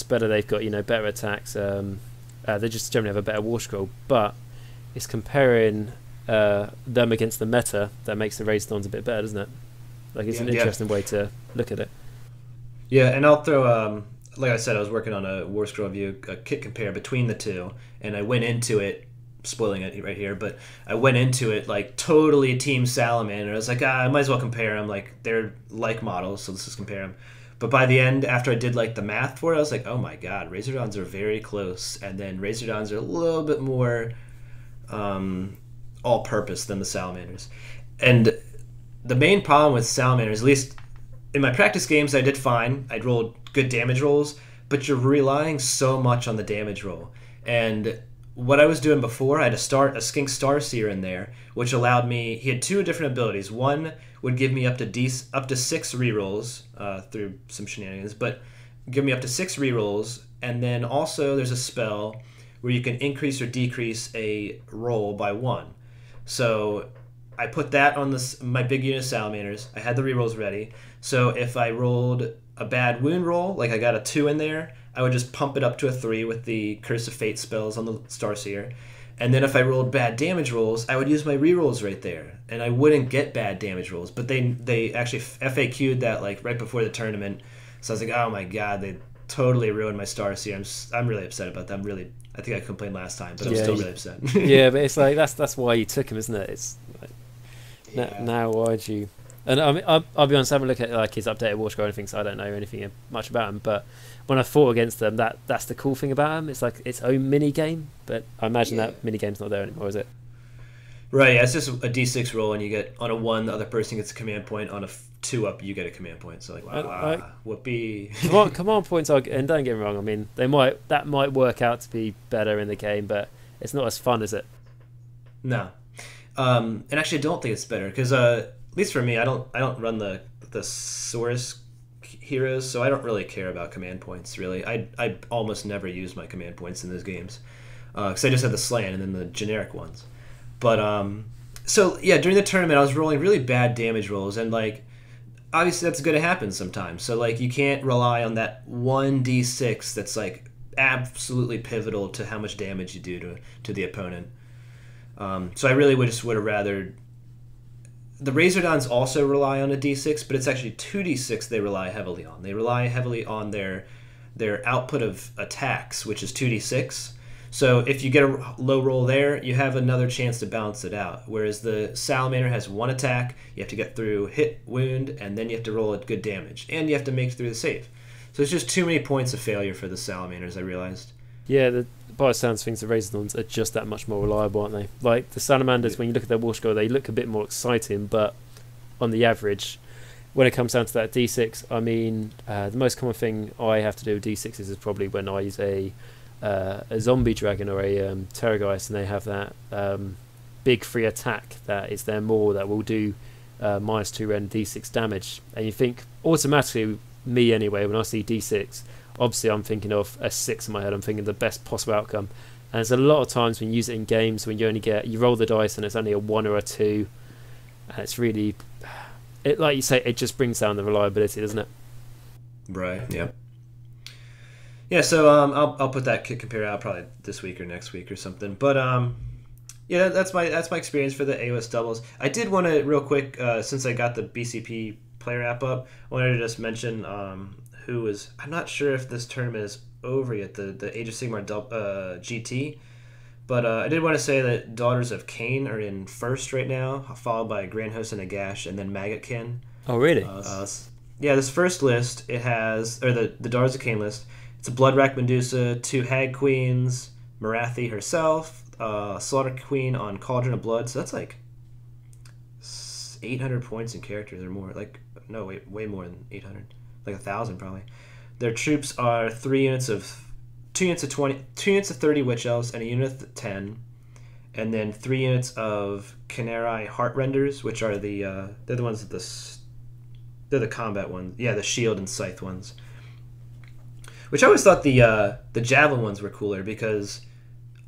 better. They've got better attacks. They just generally have a better War Scroll, but it's comparing them against the meta that makes the Raised-Ons a bit better, doesn't it? Like, it's an interesting way to look at it. Yeah, and I'll throw like I said, I was working on a War Scroll review, a kit compare between the two, and I went into it. Spoiling it right here, but I went into it like totally Team Salamander. I was like, I might as well compare them. Like, they're like models, so let's just compare them. But by the end, after I did like the math for it, I was like, oh my god, Razordons are very close, and then Razordons are a little bit more all-purpose than the Salamanders. And the main problem with Salamanders, at least in my practice games, I did fine. I rolled good damage rolls, but you're relying so much on the damage roll. And what I was doing before, I had a Skink Starseer in there, which allowed me. He had 2 different abilities. One would give me up to 6 rerolls through some shenanigans, but give me up to 6 rerolls. And then also there's a spell where you can increase or decrease a roll by 1. So I put that on my big unit of Salamanders. I had the rerolls ready. So if I rolled a bad wound roll, like I got a 2 in there, I would just pump it up to a 3 with the Curse of Fate spells on the Starseer. And then if I rolled bad damage rolls, I would use my rerolls right there. And I wouldn't get bad damage rolls. But they actually FAQ'd that like right before the tournament. So I was like, oh my god, they totally ruined my Starseer. I'm really upset about that. I think I complained last time, but I'm still really upset. Yeah, but it's like that's why you took him, isn't it? It's like, now why'd you... And I mean, I'll be honest, I haven't looked at like his updated War Scroll or anything, so I don't know anything much about him. But when I fought against them, that's the cool thing about him. It's like its own mini game, but I imagine that mini game's not there anymore, is it? Right. Yeah, it's just a D6 roll, and you get on a 1, the other person gets a command point. On a 2 up, you get a command point. So like, wow, whoopee. Command points are, and don't get me wrong. I mean, that might work out to be better in the game, but it's not as fun, is it? No. And actually, I don't think it's better because at least for me, I don't run the Source heroes, so I don't really care about command points. Really, I almost never use my command points in those games because I just have the Slan and then the generic ones. But so yeah, during the tournament, I was rolling really bad damage rolls, and like obviously that's going to happen sometimes. So like you can't rely on that 1d6 that's like absolutely pivotal to how much damage you do to the opponent. So I really would have rather. The Razordons also rely on a d6, but it's actually 2d6 they rely heavily on. They rely heavily on their output of attacks, which is 2d6. So if you get a low roll there, you have another chance to balance it out. Whereas the Salamander has 1 attack, you have to get through hit, wound, and then you have to roll a good damage. And you have to make it through the save. So it's just too many points of failure for the Salamanders, I realized. Yeah, by the sounds of things, the Razordons are just that much more reliable, aren't they? Like the Salamanders, when you look at their War Scroll, they look a bit more exciting, but on the average, when it comes down to that D6, I mean, the most common thing I have to do with D6s is probably when I use a zombie dragon or a Terrorgeist, and they have that big free attack that is their maul that will do -2 rend D6 damage, and you think automatically, me anyway, when I see D6, obviously I'm thinking of a 6 in my head. I'm thinking the best possible outcome. And there's a lot of times when you use it in games when you roll the dice and it's only a 1 or a 2, and it's really, like you say, it just brings down the reliability, doesn't it? Right. Yeah. Yeah. So I'll put that kit compare out probably this week or next week or something. But yeah, that's my experience for the AoS Doubles. I did want to real quick, since I got the BCP player app up, I wanted to just mention who was. I'm not sure if this tournament is over yet, the Age of Sigmar GT, but I did want to say that Daughters of Cain are in first right now, followed by Grand Host and Nagash, and then Maggotkin. Oh, really? Yeah, this first list, it has, or the Daughters of Cain list, it's a Bloodrack Medusa, 2 Hag Queens, Marathi herself, Slaughter Queen on Cauldron of Blood, so that's like 800 points in characters or more. Like, no, way more than 800. Like 1,000 probably. Their troops are 2 units of 20, 2 units of 30 Witch Elves, and a unit of 10, and then 3 units of Canary Heartrenders, which are they're the ones that they're the combat ones. Yeah, the shield and scythe ones. Which I always thought the javelin ones were cooler because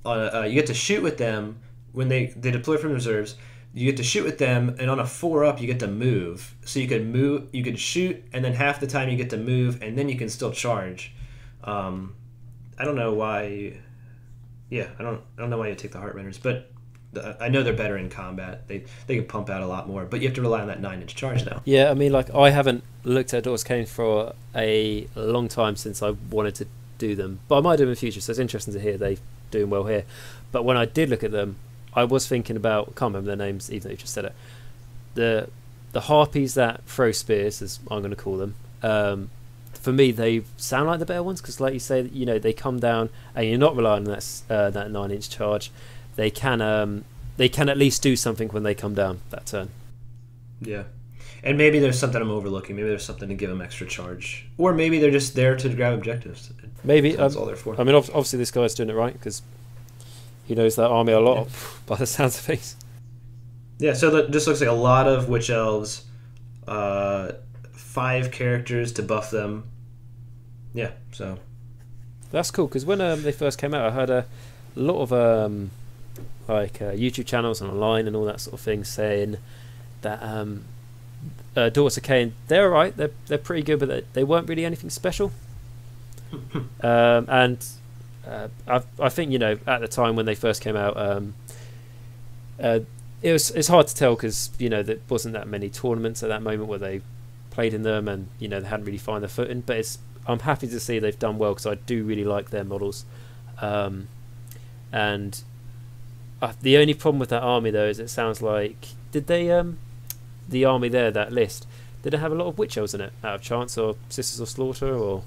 you get to shoot with them when they deploy from reserves. You get to shoot with them, and on a 4-up, you get to move. So you could shoot, and then half the time you get to move, and then you can still charge. I don't know why. Yeah, I don't know why you take the Heartrenders, but I know they're better in combat. They can pump out a lot more, but you have to rely on that 9-inch charge now. Yeah, I mean, like, I haven't looked at Daughters of Cain for a long time since I wanted to do them, but I might do them in the future. So it's interesting to hear they're doing well here. But when I did look at them, I was thinking about, I can't remember their names, even though you just said it. The harpies that throw spears, as I'm going to call them, for me, they sound like the better ones because, like you say, they come down and you're not relying on that 9-inch charge. They can at least do something when they come down that turn. Yeah, and maybe there's something I'm overlooking. Maybe there's something to give them extra charge, or maybe they're just there to grab objectives. Maybe that's all they're for. I mean, obviously this guy's doing it right because he knows that army a lot by the sounds of things. Yeah, so that just looks like a lot of Witch Elves, 5 characters to buff them. Yeah, so that's cool because when they first came out, I heard a lot of YouTube channels and online and all that sort of thing saying that Daughters of Cain, they're alright, they're pretty good, but they weren't really anything special. And I think at the time when they first came out, it's hard to tell because there wasn't that many tournaments at that moment where they played in them, and they hadn't really found their footing. But I'm happy to see they've done well because I do really like their models. And the only problem with that army though is it sounds like the army there, that list, did it have a lot of Witch Elves in it out of chance, or Sisters of Slaughter, or?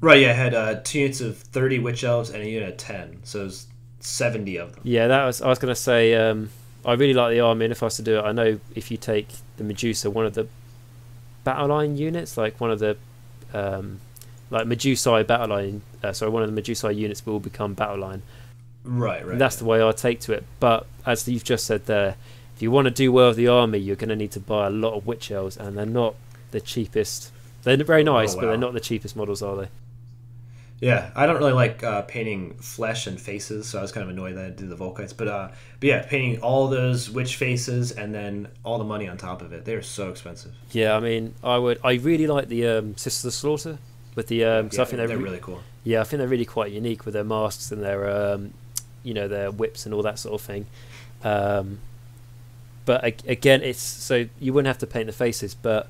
Right, yeah, it had 2 units of 30 Witch Elves and a unit of 10, so it was 70 of them. Yeah, I was going to say, I really like the army, and if I was to do it, I know if you take the Medusa, one of the battle line units, like one of the like Medusae battle line, one of the Medusae units will become battle line. Right. And that's the way I take to it. But as you've just said there, if you want to do well with the army, you're going to need to buy a lot of Witch Elves, and they're not the cheapest. They're very nice, but they're not the cheapest models, are they? Yeah, I don't really like painting flesh and faces, so I was kind of annoyed that I did the Volkites. But yeah, painting all those witch faces and then all the money on top of it, they're so expensive. Yeah, I mean, I really like the Sisters of Slaughter with the. I think they're really cool. Yeah, I think they're really quite unique with their masks and their their whips and all that sort of thing. But again, it's so you wouldn't have to paint the faces, but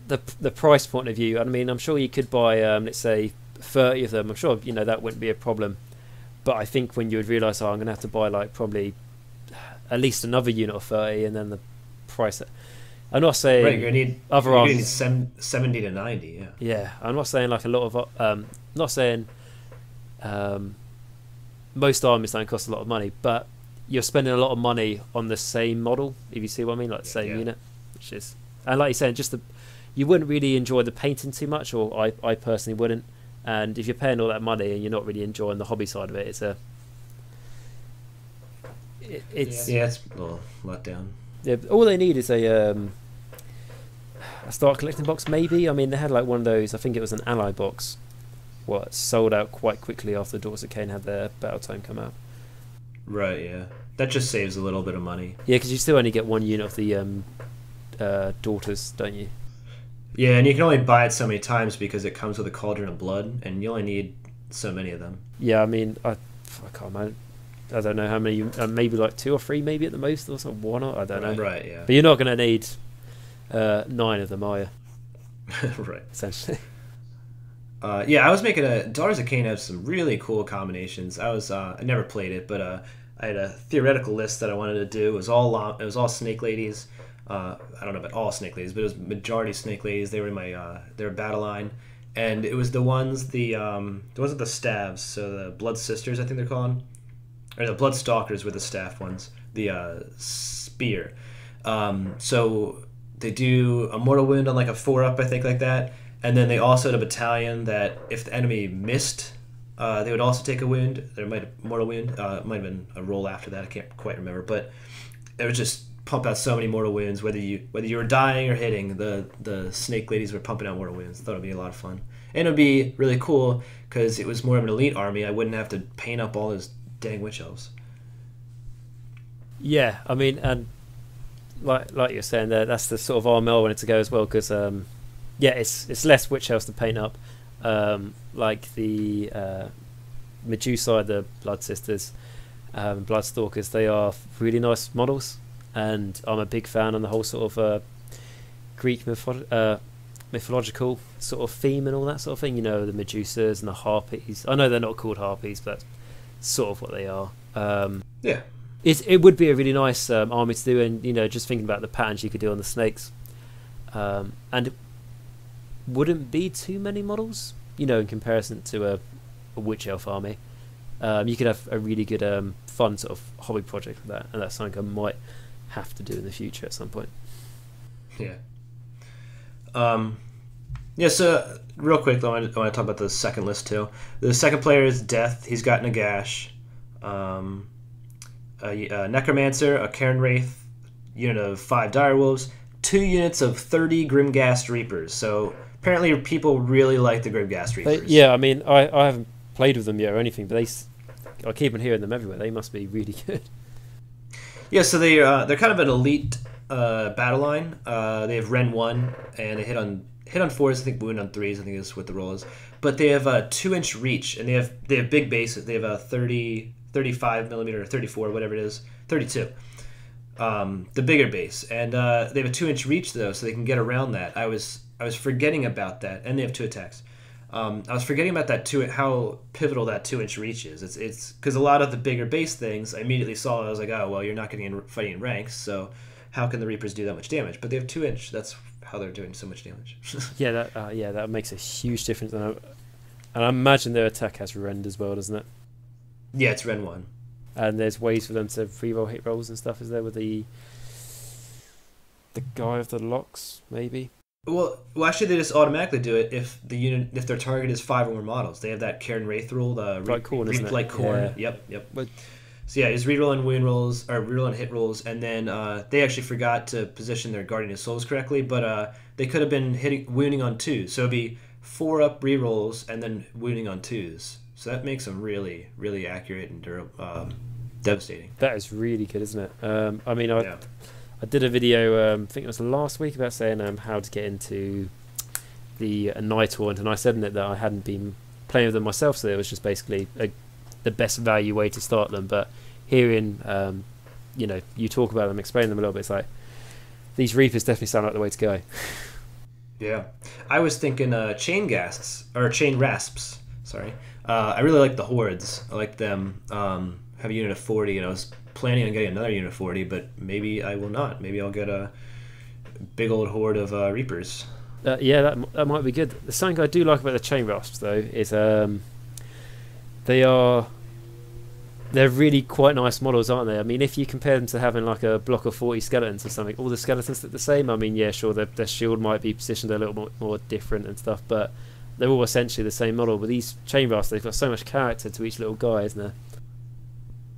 the price point of view, I mean, I'm sure you could buy let's say 30 of them. I'm sure that wouldn't be a problem, but I think when you would realise, I'm going to have to buy like probably at least another unit of 30, and then the price. I'm not saying right, you're gonna need 70 to 90. Yeah, I'm not saying like a lot of not saying most armies don't cost a lot of money, but you're spending a lot of money on the same model, if you see what I mean, like the same unit, which is, and like you're saying, you wouldn't really enjoy the painting too much, or I personally wouldn't. And if you're paying all that money and you're not really enjoying the hobby side of it, it's a little let down. Yeah, all they need is a start collecting box, maybe. I mean, they had like one of those. I think it was an ally box. What sold out quite quickly after Daughters of Cain had their battle time come out. Right. Yeah. That just saves a little bit of money. Yeah, because you still only get one unit of the Daughters, don't you? Yeah, and you can only buy it so many times because it comes with a Cauldron of Blood, and you only need so many of them. Yeah, I mean, I can't imagine. I don't know how many. Maybe like 2 or 3, maybe at the most, or something. One, I don't know. Right. Yeah. But you're not going to need 9 of them, are you? Right. Essentially. Yeah, I was making a Daughters of Cain has some really cool combinations. I never played it, but I had a theoretical list that I wanted to do. It was all Snake Ladies. I don't know about all Snake Ladies, but it was majority Snake Ladies. They were in my their battle line, and it was the ones with the staves. So the Blood Sisters, I think they're called, or the Blood Stalkers were the staff ones. The spear. So they do a mortal wound on like a 4-up, I think, like that, and then they also had a battalion that if the enemy missed, they would also take a wound. There might have mortal wound. It might have been a roll after that. I can't quite remember, but it was just pump out so many mortal wounds. Whether you were dying or hitting, the Snake Ladies were pumping out mortal wounds. I thought it'd be a lot of fun, and it'd be really cool because it was more of an elite army. I wouldn't have to paint up all those dang witch elves. Yeah, I mean, and like you're saying there, that's the sort of army I wanted to go as well because yeah, it's less witch elves to paint up. Like the Medusa, the Blood Sisters, Bloodstalkers, they are really nice models, and I'm a big fan on the whole sort of Greek mythological sort of theme and all that sort of thing. You know, the Medusas and the Harpies. I know they're not called Harpies, but that's sort of what they are. Yeah. It would be a really nice army to do, and you know, just thinking about the patterns you could do on the snakes, and it wouldn't be too many models, you know, in comparison to a witch elf army. You could have a really good fun sort of hobby project with that, and that's something I might have to do in the future at some point. Yeah. Yeah. So real quick, though, I want to talk about the second list too. The second player is Death. He's got Nagash. A Necromancer, a Cairn Wraith, unit of 5 Direwolves, 2 units of 30 Grimghast Reapers. So apparently people really like the Grimghast Reapers. Yeah, I mean, I haven't played with them yet or anything, but I keep on hearing them everywhere. They must be really good. Yeah, so they're kind of an elite battle line. They have Ren 1, and they hit on 4s, I think wound on 3s, I think is what the roll is. But they have a 2-inch reach, and they have big bases. They have a 35 millimeter or 34, whatever it is, 32. The bigger base, and they have a 2-inch reach though, so they can get around that. I was forgetting about that, and they have 2 attacks. I was forgetting about that too, how pivotal that 2-inch reach is. It's because a lot of the bigger base things, I immediately saw. I was like, oh well, you're not getting fighting in ranks, so how can the Reapers do that much damage? But they have 2-inch. That's how they're doing so much damage. Yeah, that makes a huge difference, and I imagine their attack has rend as well, doesn't it? Yeah, it's Ren 1. And there's ways for them to reroll hit rolls and stuff, is there, with the guy of the locks, maybe? Well, actually, they just automatically do it if their target is 5 or more models. They have that Cairn Wraith rule, the like Corn, isn't it? Like Corn. Yeah. Yep. But, so yeah, it's rerolling wound rolls or rerolling hit rolls, and then they actually forgot to position their Guardian of Souls correctly, but they could have been wounding on 2s, so it'd be 4-up rerolls and then wounding on 2s. So that makes them really, really accurate and durable, devastating. that is really good, isn't it? I mean, I did a video, I think it was last week, about saying how to get into the Night Haunt, and I said in it that I hadn't been playing with them myself, so it was just basically the best value way to start them. But hearing, you know, you talk about them, explain them a little bit, it's like, these Reapers definitely sound like the way to go. Yeah. I was thinking Chain Rasps. Sorry. I really like the Hordes. I like them. Have a unit of 40, and I was planning on getting another unit of 40, but maybe I will not. Maybe I'll get a big old horde of Reapers. Yeah, that might be good. The something I do like about the Chain Rasps, though, is they're really quite nice models, aren't they? I mean, if you compare them to having like a block of 40 skeletons or something, all the skeletons look the same. I mean, yeah, sure, their shield might be positioned a little more different and stuff, but they're all essentially the same model. But these Chain Rasps, they've got so much character to each little guy, isn't there?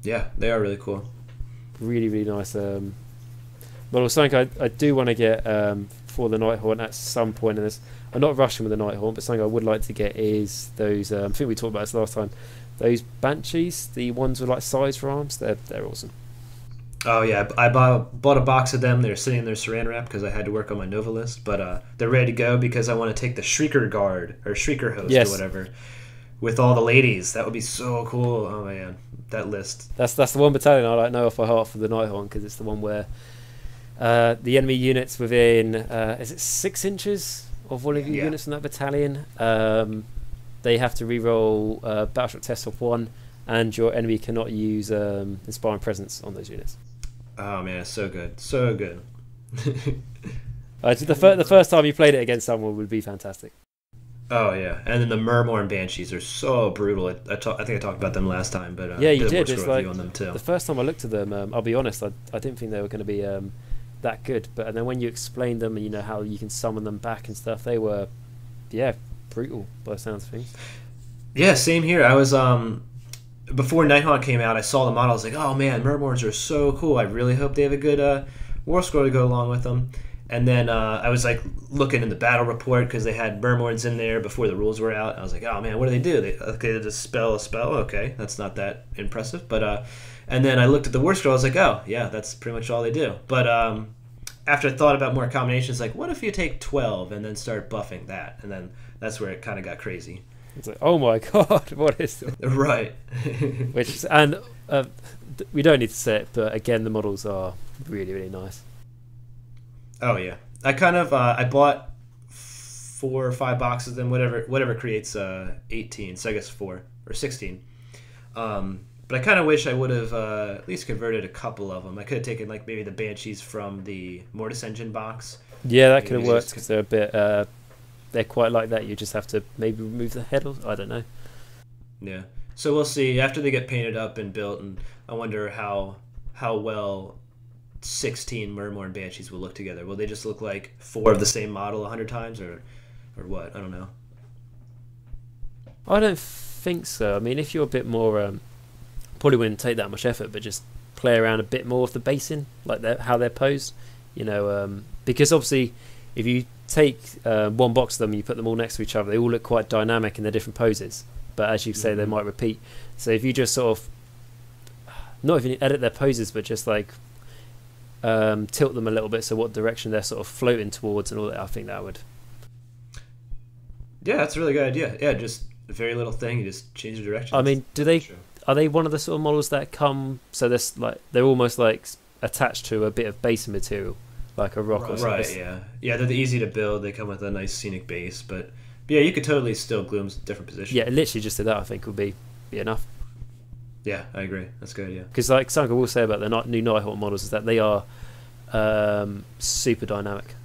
Yeah, they are really cool. Really, really nice Well, something I do want to get for the Nighthaunt at some point in this. I'm not rushing with the Nighthaunt, but something I would like to get is those. I think we talked about this last time. Those Banshees, the ones with like size for arms. They're awesome. Oh yeah, I bought a box of them. They're sitting in their Saran wrap because I had to work on my Nova list, but they're ready to go because I want to take the Shrieker Guard or Shrieker Host or whatever with all the ladies. That would be so cool. Oh man, that list. That's the one battalion I like know off by heart for the Nighthaunt because it's the one where the enemy units within is it 6 inches of one of your units in that battalion. They have to reroll battleship test of 1, and your enemy cannot use Inspiring Presence on those units. Oh man, it's so good, so good. The first time you played it against someone would be fantastic. Oh yeah, and then the Murmur Banshees are so brutal. I think I talked about them last time, but yeah, you did. It's like on them too. The first time I looked at them, I'll be honest, I didn't think they were going to be that good. But then when you explained them and you know how you can summon them back and stuff, they were brutal by the sounds of things. Yeah, same here. I was before Nighthaunt came out, I saw the model. I was like, oh man, Murmurs are so cool. I really hope they have a good Warscoll to go along with them. And then I was like looking in the battle report because they had Murmurs in there before the rules were out. I was like, oh man, what do they do? They just spell a spell. Okay, that's not that impressive. But and then I looked at the Warscoll. I was like, oh yeah, that's pretty much all they do. But after I thought about more combinations, like what if you take 12 and then start buffing that? And then that's where it kind of got crazy. It's like, oh my god, what is this? Right. We don't need to say it, but again, the models are really, really nice. Oh yeah, I kind of I bought 4 or 5 boxes of them, whatever creates 18, so I guess 4 or 16. But I kind of wish I would have at least converted a couple of them. I could have taken like maybe the Banshees from the Mortis Engine box. Yeah, that could have worked because they're a bit. They're quite like that. You just have to maybe remove the head, or I don't know. Yeah, so we'll see after they get painted up and built, and I wonder how well 16 Murmur and Banshees will look together. Will they just look like 4 of the same model 100 times, or what? I don't know. I don't think so. I mean, if you're a bit more, probably wouldn't take that much effort, but just play around a bit more with the basing, like how they're posed. You know, because obviously, if you take one box of them and you put them all next to each other, they all look quite dynamic in their different poses. But as you say, they might repeat. So if you just sort of not even edit their poses, but just like tilt them a little bit so what direction they're sort of floating towards and all that, I think that would. Yeah, that's a really good idea. Yeah, just a very little thing. You just change the direction. I mean, are they one of the sort of models that come so they're almost like attached to a bit of base material, like a rock or something? Right. Yeah. They're easy to build. They come with a nice scenic base, but yeah, you could totally still glue them to different positions. Yeah, literally just that I think would be enough. Yeah, I agree. That's good. Yeah, because like something I will say about the new Nighthaunt models is that they are super dynamic.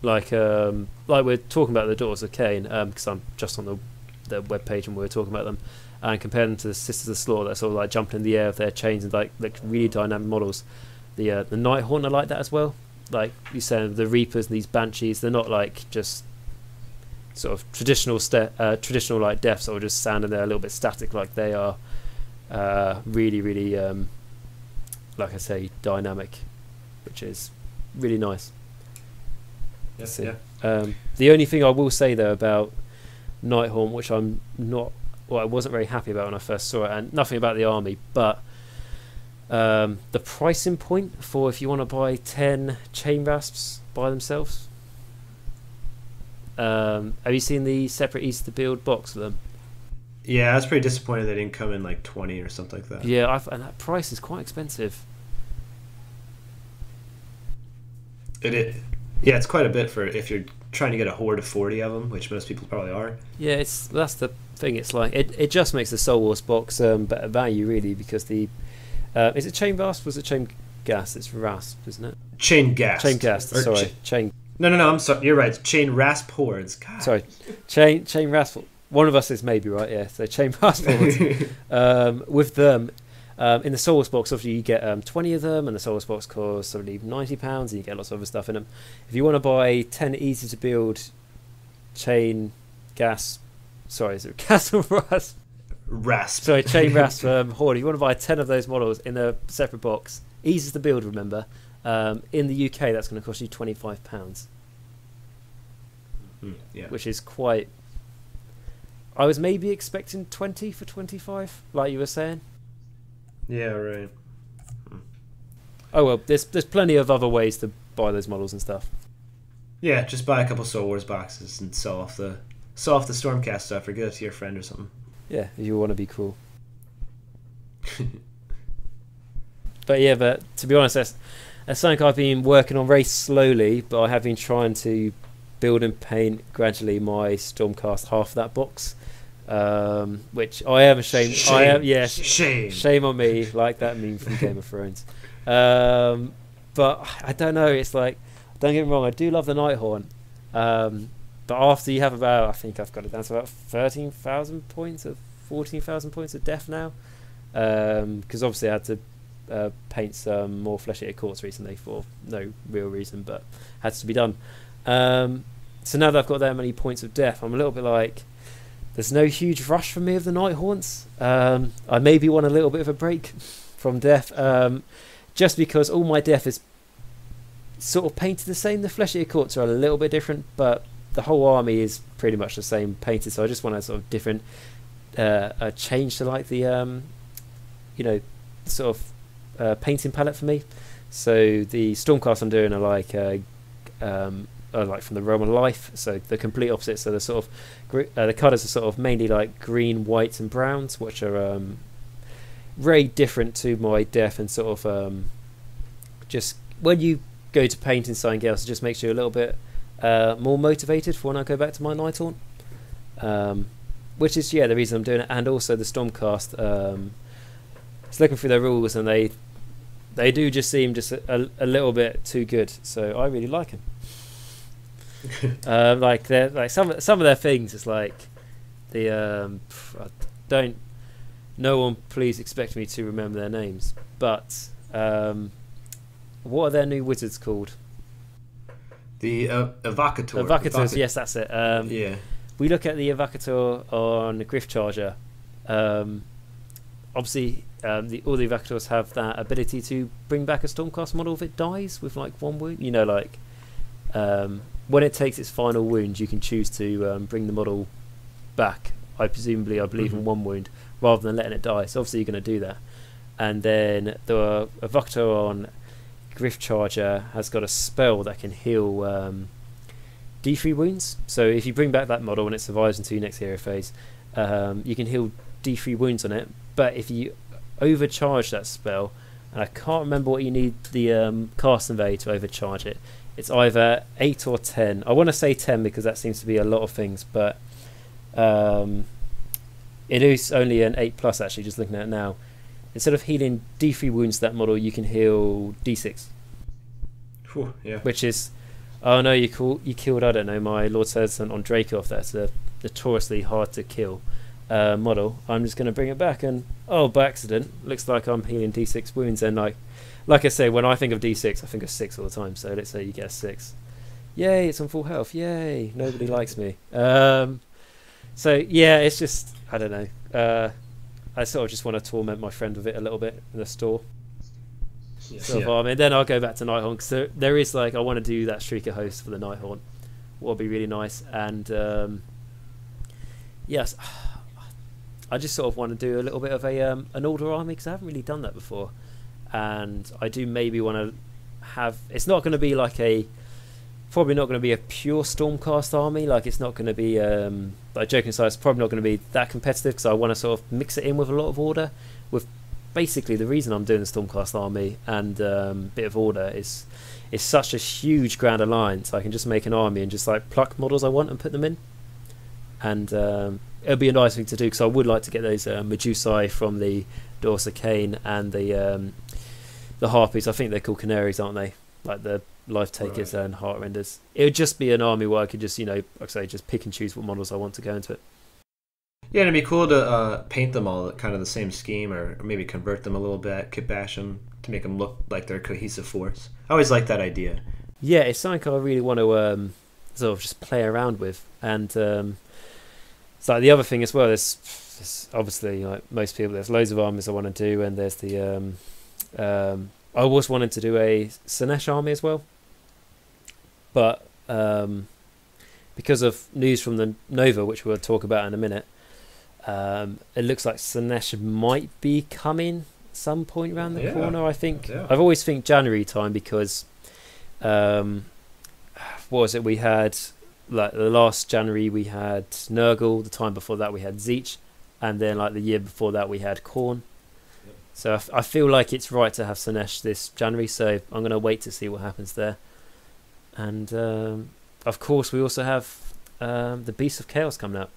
Like we're talking about the Daughters of Cain, because I'm just on the web page and we were talking about them, and compare them to the Sisters of Slaughter, that sort of like jumping in the air with their chains and like really dynamic models. The Nighthaunt are like that as well. Like you said, the Reapers and these Banshees, they're not like just sort of traditional like deaths or just standing there a little bit static. Like they are really, really, like I say, dynamic, which is really nice. Yes, yeah. The only thing I will say though about Nighthaunt, which I wasn't very happy about when I first saw it, and nothing about the army, but the pricing point for if you want to buy 10 chain rasps by themselves. Have you seen the separate easy to build box of them? Yeah, I was pretty disappointed they didn't come in like 20 or something like that. Yeah, and that price is quite expensive. Yeah, it's quite a bit for if you're trying to get a horde of 40 of them, which most people probably are. Yeah, that's the thing. It's like it just makes the Soul Wars box better value really, because the is it chain rasp? Was it chain gas? It's rasp, isn't it? Chain gas. Chain gas. Sorry, chain. No. I'm sorry. You're right. Chain rasp hordes. God. Sorry, chain rasp. One of us is maybe right. Yeah. So chain rasp hordes. With them. In the Soul Wars box, obviously you get 20 of them, and the Soul Wars box costs probably £90, and you get lots of other stuff in them. If you want to buy 10 easy to build chain gas, sorry, is it gas or rasp? Rasp. Sorry, chain rasp horde. If you want to buy 10 of those models in a separate box, easy to build, remember, In the UK, that's going to cost you £25, Yeah. which is quite. I was maybe expecting 20 for 25, like you were saying. Yeah, right. Oh well, there's plenty of other ways to buy those models and stuff. Yeah, just buy a couple Star Wars boxes and sell off the Stormcast stuff, or give it to your friend or something. Yeah, if you want to be cool. But yeah, but to be honest, that's something I've been working on very slowly, but I have been trying to build and paint gradually my Stormcast half of that box, which I am ashamed. Shame on me, like that meme from Game of Thrones. But I don't know. It's like, don't get me wrong, I do love the Nighthorn, but after you have about, I think I've got it down to about 13,000 points of 14,000 points of death now, because obviously I had to paint some more flesh-eater courts recently for no real reason, but had to be done. So now that I've got that many points of death, I'm a little bit like, there's no huge rush for me of the Nighthorns. I maybe want a little bit of a break from death, just because all my death is sort of painted the same. The flesh-eater courts are a little bit different, but the whole army is pretty much the same painted, so I just want a sort of different a change to like the sort of painting palette for me. So the Stormcast I'm doing are like from the Realm of Life, so the complete opposite. So the sort of the colours are sort of mainly like green, whites and browns, which are very different to my death, and sort of just when you go to painting something else, it just makes you a little bit more motivated for when I go back to my Nighthorn, which is the reason I'm doing it. And also the Stormcast, it's looking through their rules, and they do just seem just a little bit too good, so I really like them. Like they're like some of their things, it's like the no one please expect me to remember their names, but what are their new wizards called? The Evocator. Evocators, yes, that's it. Yeah. We look at the Evocator on the Griff Charger. Obviously, all the Evocators have that ability to bring back a Stormcast model if it dies with like one wound. You know, like when it takes its final wound, you can choose to bring the model back. I believe in one wound, rather than letting it die. So obviously you're going to do that. And then the Evocator on Griff Charger has got a spell that can heal D3 wounds. So if you bring back that model and it survives into your next hero phase, you can heal D3 wounds on it. But if you overcharge that spell, and I can't remember what you need the casting value to overcharge it, it's either 8 or 10. I want to say 10 because that seems to be a lot of things, but it is only an 8+ actually, just looking at it now. Instead of healing D3 wounds to that model, you can heal D6. Whew, yeah. Which is, oh no, you killed, I don't know, my Lord Citizen on Dracoff. That's a notoriously hard to kill model. I'm just going to bring it back, and by accident, looks like I'm healing D6 wounds. And like I say, when I think of D6, I think of 6 all the time. So let's say you get a 6. Yay, it's on full health. Yay, nobody likes me. So yeah, it's just, I don't know. I sort of just want to torment my friend with it a little bit in the store. And then I'll go back to Nighthorn, because there is like, I want to do that Shrieker host for the Nighthorn. What would be really nice. And yes, I just sort of want to do a little bit of an older army, because I haven't really done that before. And I do maybe want to have, it's not going to be like probably not going to be a pure Stormcast army. Like, it's not going to be like, joking aside, it's probably not going to be that competitive, because I want to sort of mix it in with a lot of order. With basically the reason I'm doing the Stormcast army and bit of order is such a huge grand alliance. I can just make an army and just like pluck models I want and put them in, and it'll be a nice thing to do, because I would like to get those Medusae from the Dorsa Kane and the Harpies. I think they're called Canaries, aren't they? Like the Life Takers and Heart Renders. It would just be an army where I could just, like I say, just pick and choose what models I want to go into it. Yeah, it'd be cool to paint them all kind of the same scheme, or maybe convert them a little bit, kit bash them to make them look like they're a cohesive force. I always like that idea. Yeah, it's something I really want to sort of just play around with. And it's like the other thing as well, there's obviously, like most people, there's loads of armies I want to do, and there's the I was wanting to do a Sinesh army as well, but because of news from the Nova, which we'll talk about in a minute, it looks like Sinesh might be coming some point around the corner. I think I've always think January time, because what was it? We had like the last January we had Nurgle. The time before that we had Zeech, and then like the year before that we had Khorne. So I feel like it's right to have Sinesh this January, so I'm going to wait to see what happens there. And of course, we also have the Beast of Chaos coming out.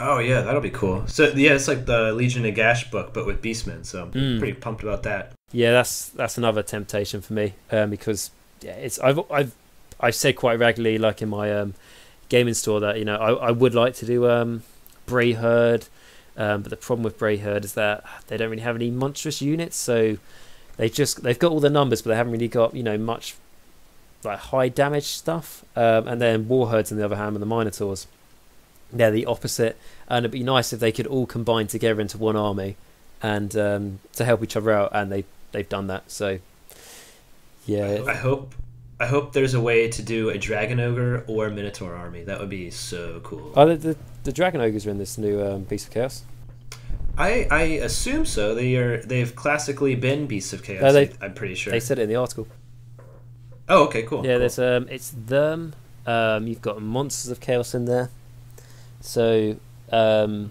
Oh yeah, that'll be cool. So yeah, it's like the Legion Nagash book, but with Beastmen. So I'm pretty pumped about that. Yeah, that's another temptation for me, because it's I've said quite regularly, like in my gaming store, that I would like to do Bray Herd. But the problem with Bray Herd is that they don't really have any monstrous units, so they've got all the numbers, but they haven't really got much like high damage stuff. And then War Herds, on the other hand, and the Minotaurs, they're the opposite. And it'd be nice if they could all combine together into one army, and to help each other out. And they've done that. So yeah, I hope there's a way to do a Dragon Ogre or Minotaur army. That would be so cool. Oh, the Dragon Ogres are in this new Beast of Chaos. I assume so. They've classically been Beasts of Chaos. I'm pretty sure they said it in the article. Oh, okay, cool. Yeah, cool. there's it's them. You've got Monsters of Chaos in there, so that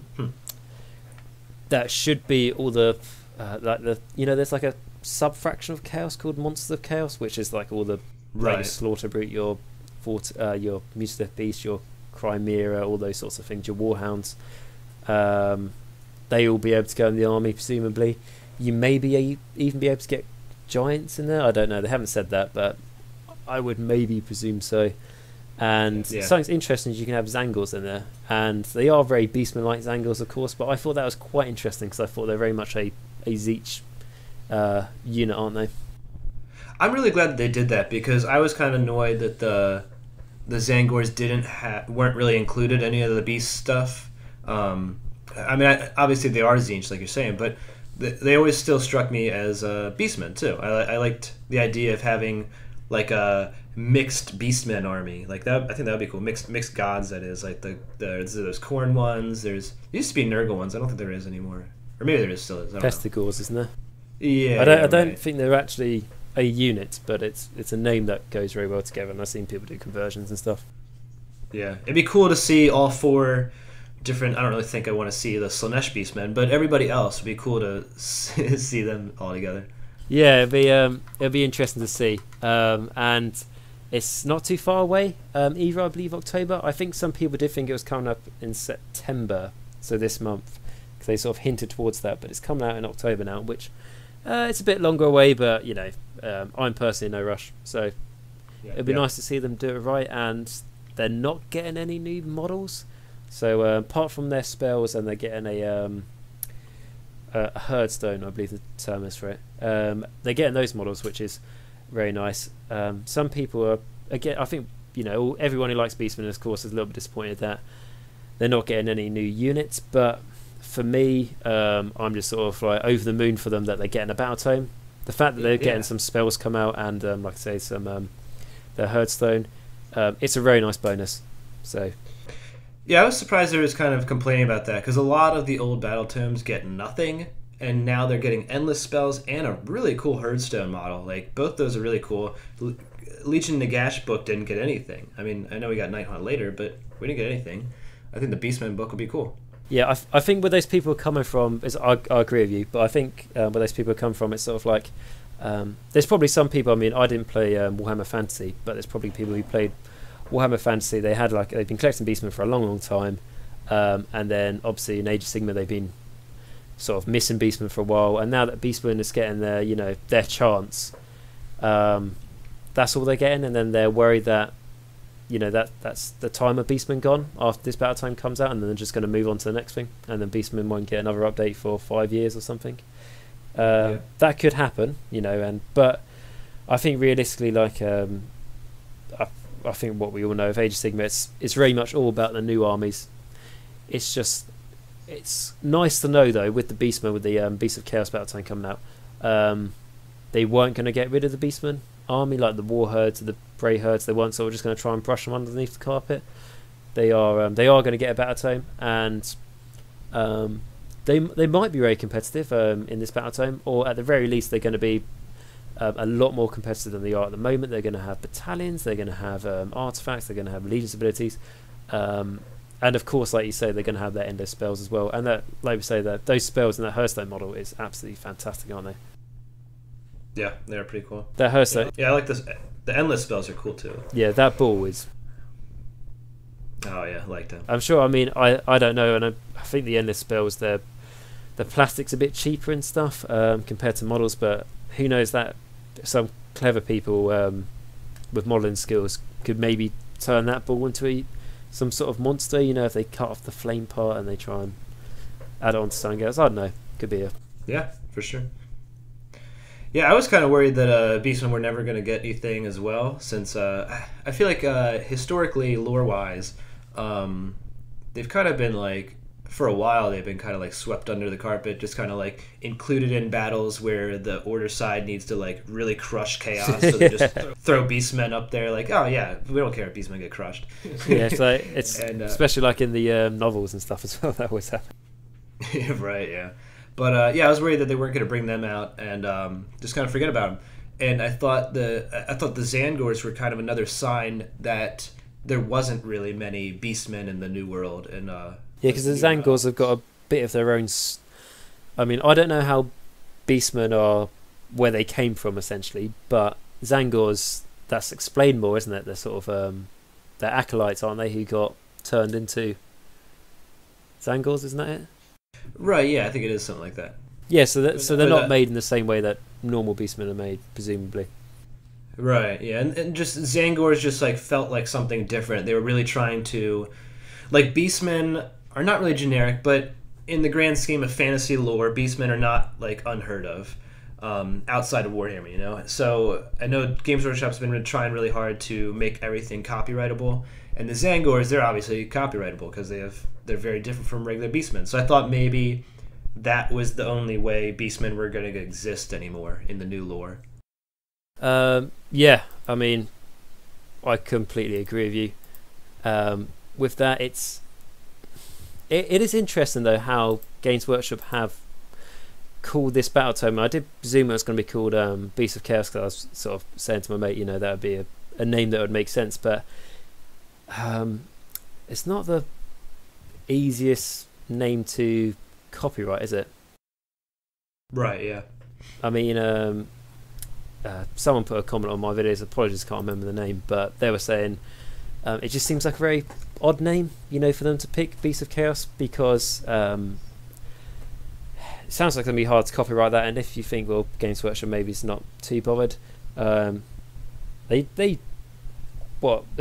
should be all the like the there's like a sub fraction of Chaos called Monsters of Chaos, which is like all the like your Slaughter Brute, your Mucileaf Beast, your Chimera, all those sorts of things, your Warhounds. They all be able to go in the army, presumably. You may even be able to get Giants in there. I don't know. They haven't said that, but I would maybe presume so. And something interesting is you can have Zangors in there, and they are very Beastman-like Zangors, of course. But I thought that was quite interesting, because I thought they're very much a Zeech unit, aren't they? I'm really glad that they did that, because I was kind of annoyed that the Zangors weren't really included in any of the beast stuff. I mean, obviously they are Zeech, like you're saying, but they always still struck me as beastmen too. I liked the idea of having like a mixed beastmen army like that. I think that would be cool. Mixed gods, that is, like there's Khorne ones. There used to be Nurgle ones. I don't think there is anymore, or maybe there still is. Pestigores, isn't there? Yeah, I don't think they're actually a unit, but it's a name that goes very well together, and I've seen people do conversions and stuff. Yeah, it'd be cool to see all four different. I don't really think I want to see the Slaanesh Beastmen, but everybody else would be cool to see them all together. Yeah, it'll be interesting to see, and it's not too far away either. I believe October. I think some people did think it was coming up in September, so this month, because they sort of hinted towards that, but it's coming out in October now, which it's a bit longer away, but I'm personally in no rush, so it'd be nice to see them do it right. And they're not getting any new models, so apart from their spells, and they're getting a Herdstone, I believe the term is for it. They're getting those models, which is very nice. Some people are, again, I think everyone who likes Beastmen, of course, is a little bit disappointed that they're not getting any new units, but for me, I'm just sort of like over the moon for them that they're getting a battle tome. The fact that they're getting some spells come out, and like I say, some their Herdstone, it's a very nice bonus. So yeah, I was surprised they was kind of complaining about that, because a lot of the old battle tomes get nothing, and now they're getting endless spells and a really cool Herdstone model. Like, both those are really cool. Legion Nagash book didn't get anything. I mean, I know we got Nighthaunt later, but we didn't get anything. I think the Beastman book would be cool. Yeah, I think where those people are coming from is, I agree with you, but I think where those people come from, it's sort of like there's probably some people. I mean, I didn't play Warhammer Fantasy, but there's probably people who played Warhammer Fantasy. They've been collecting Beastmen for a long time, and then obviously in Age of Sigmar they've been sort of missing Beastmen for a while, and now that Beastmen is getting their chance, that's all they're getting, and then they're worried that that's the time of Beastmen gone after this battle time comes out, and then they're just going to move on to the next thing, and then Beastmen won't get another update for 5 years or something. That could happen, but I think realistically, like I think what we all know of Age of Sigmar, it's very much all about the new armies. It's nice to know though, with the Beastmen, with the Beast of Chaos battle time coming out, they weren't going to get rid of the Beastmen army, like the war herds or the Bray herds. They weren't sort of just going to try and brush them underneath the carpet. They are going to get a battle tome, and they might be very competitive in this battle tome, or at the very least they're going to be a lot more competitive than they are at the moment. They're going to have battalions, they're going to have artifacts, they're going to have leaders abilities, and of course, like you say, they're going to have their endless spells as well. And that, like we say, that those spells in that Hearthstone model is absolutely fantastic, aren't they? Yeah, they're pretty cool. That Hearthstone. Yeah, I like this. The endless spells are cool too. Yeah, that ball is. Oh yeah, I like them. I'm sure. I mean, I don't know, and I think the endless spells, the plastic's a bit cheaper and stuff compared to models, but who knows, that some clever people with modelling skills could maybe turn that ball into some sort of monster. You know, if they cut off the flame part and they try and add it on to something else. I don't know. Could be a. Yeah, for sure. Yeah, I was kind of worried that Beastmen were never going to get anything as well, since I feel like historically, lore-wise, they've kind of been like, for a while, they've been kind of like swept under the carpet, just kind of like included in battles where the Order side needs to like really crush chaos, so they just throw Beastmen up there, like, oh yeah, we don't care if Beastmen get crushed. Yeah, it's and, especially like in the novels and stuff as well. That always happens. Right, yeah. But yeah, I was worried that they weren't going to bring them out and just kind of forget about them. And I thought the Zangors were kind of another sign that there wasn't really many Beastmen in the New World. And yeah, because the Zangors have got a bit of their own. I mean, I don't know how Beastmen are, where they came from essentially, but Zangors, that's explained more, isn't it? They're sort of they're acolytes, aren't they? Who got turned into Zangors, isn't that it? Right, yeah, I think it is something like that. Yeah, so they're not made in the same way that normal Beastmen are made, presumably. Right, yeah, and just Zangors just like felt like something different. They were really trying to, like, Beastmen are not really generic, but in the grand scheme of fantasy lore, Beastmen are not like unheard of outside of Warhammer, you know. So I know Games Workshop's been trying really hard to make everything copyrightable, and the Zangors, they're obviously copyrightable because they're very different from regular Beastmen. So I thought maybe that was the only way Beastmen were going to exist anymore in the new lore. Yeah, I mean, I completely agree with you. With that, it is interesting though how Games Workshop have called this battle tome. I did presume it was going to be called Beast of Chaos, because I was sort of saying to my mate, you know, that would be a name that would make sense, but it's not the easiest name to copyright, is it? Right, yeah. I mean, someone put a comment on my videos, apologies, can't remember the name, but they were saying it just seems like a very odd name, you know, for them to pick, Beast of Chaos, because it sounds like it's going to be hard to copyright that. And if you think, well, Games Workshop maybe is not too bothered, they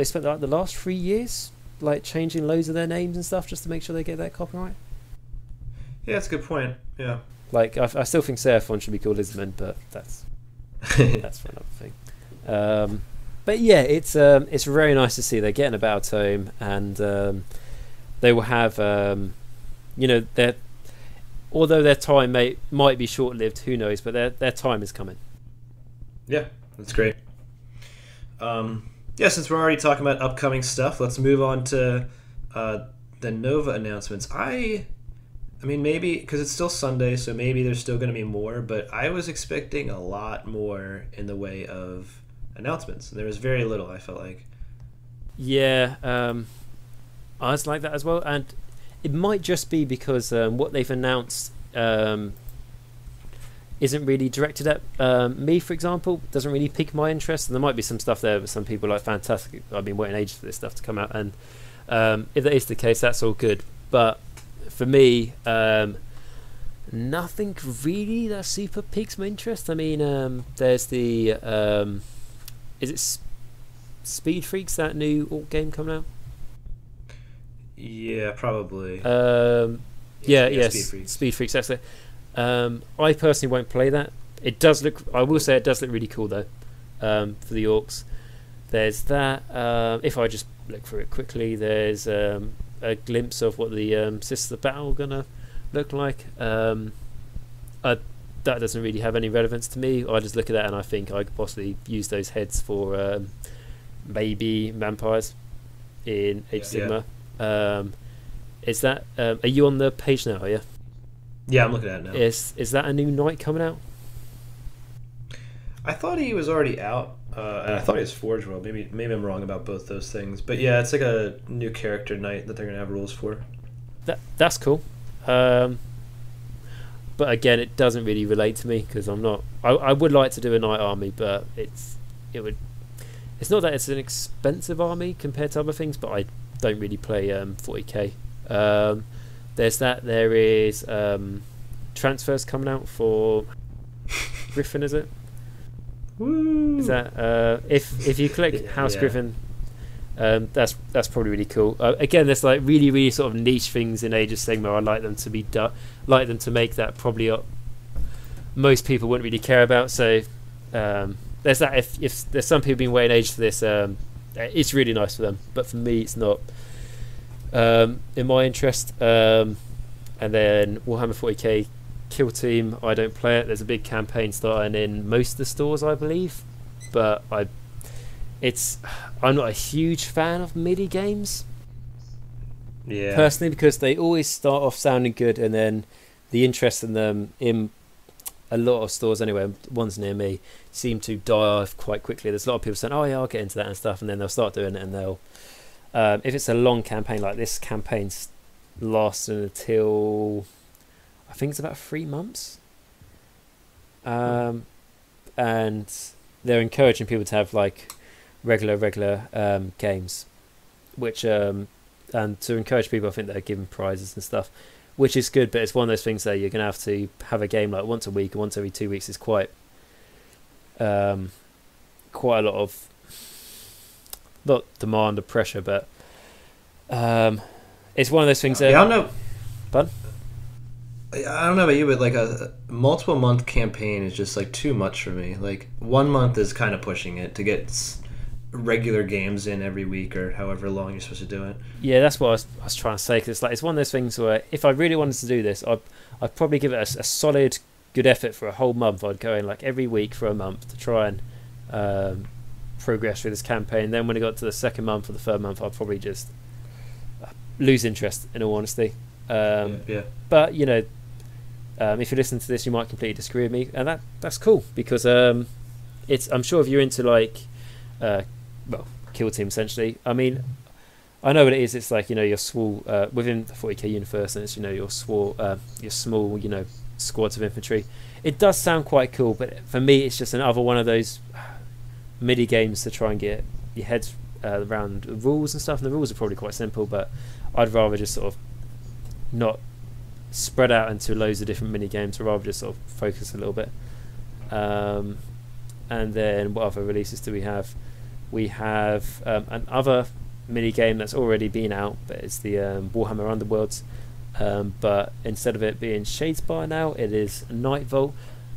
spent like the last 3 years like changing loads of their names and stuff just to make sure they get that copyright. Yeah, that's a good point. Yeah, like I still think Seraphon should be called Isman, but that's for another thing. But yeah, it's very nice to see they're getting a battle tome, and they will have you know, although their time might be short lived, who knows, but their time is coming. Yeah, that's great. Yeah, since we're already talking about upcoming stuff, let's move on to the Nova announcements. I mean, maybe because it's still Sunday, so maybe there's still going to be more, but I was expecting a lot more in the way of announcements. There was very little, I felt like. Yeah, I was like that as well, and it might just be because what they've announced isn't really directed at me, for example. Doesn't really pique my interest, and there might be some stuff there, but some people like fantastic. I've been waiting ages for this stuff to come out, and if that is the case, that's all good. But for me, nothing really that super piques my interest. I mean, there's the is it Speed Freaks, that new Orc game coming out? Yeah, probably. Yeah, Speed Freaks. That's it. I personally won't play that. It does look. I will say it does look really cool though. For the Orcs, there's that. If I just look through it quickly, there's a glimpse of what the Sisters of Battle are gonna look like. There that doesn't really have any relevance to me. I just look at that and I think I could possibly use those heads for maybe vampires in Age of Sigmar. Is that are you on the page now? Are you? Yeah, I'm looking at it now. Is that a new knight coming out? I thought he was already out, and I thought he was Forge World. Maybe I'm wrong about both those things. But yeah, it's like a new character knight that they're gonna have rules for. That's cool. But again, it doesn't really relate to me because I'm not. I would like to do a knight army, but it's not that it's an expensive army compared to other things, but I don't really play 40k. There's that. There is transfers coming out for Griffin, is it? Woo. Is that if you click House Griffin, that's probably really cool. Again, there's like really really sort of niche things in Age of Sigmar. I like them to be like them to make that probably most people wouldn't really care about. So there's that. If there's some people been waiting ages for this, it's really nice for them. But for me, it's not in my interest. And then Warhammer 40k Kill Team, I don't play it. There's a big campaign starting in most of the stores, I believe, but I'm not a huge fan of MIDI games. Yeah. Personally, because they always start off sounding good, and then the interest in them in a lot of stores, anyway, ones near me, seem to die off quite quickly. There's a lot of people saying, "Oh yeah, I'll get into that and stuff," and then they'll start doing it, and they'll. If it's a long campaign like this, campaign's lasting until I think it's about 3 months, and they're encouraging people to have like regular games, which and to encourage people, I think they're giving prizes and stuff, which is good. But it's one of those things that you're gonna have to have a game like once a week or once every 2 weeks is quite a lot of not demand or pressure, but it's one of those things that I don't know. Pardon? I don't know about you, but like a multiple month campaign is just like too much for me. Like 1 month is kind of pushing it to get regular games in every week or however long you're supposed to do it. Yeah, that's what I was trying to say. Cause it's one of those things where if I really wanted to do this, I'd probably give it a solid, good effort for a whole month. I'd go in like every week for a month to try and progress through this campaign. Then when it got to the second month or the third month, I'd probably just lose interest, in all honesty. Yeah. But you know, if you listen to this, you might completely disagree with me, and that's cool because it's. I'm sure if you're into like, Kill Team essentially. I mean, I know what it is. It's like, you know, your small within the 40k universe, and it's, you know, your small you know, squads of infantry. It does sound quite cool, but for me, it's just another one of those MIDI games to try and get your heads around the rules and stuff. And the rules are probably quite simple, but I'd rather just sort of not spread out into loads of different mini games. I'd rather just sort of focus a little bit. And then what other releases do we have? We have another mini game that's already been out, but it's the Warhammer Underworlds. But instead of it being Shadespire now, it is Nightvolt.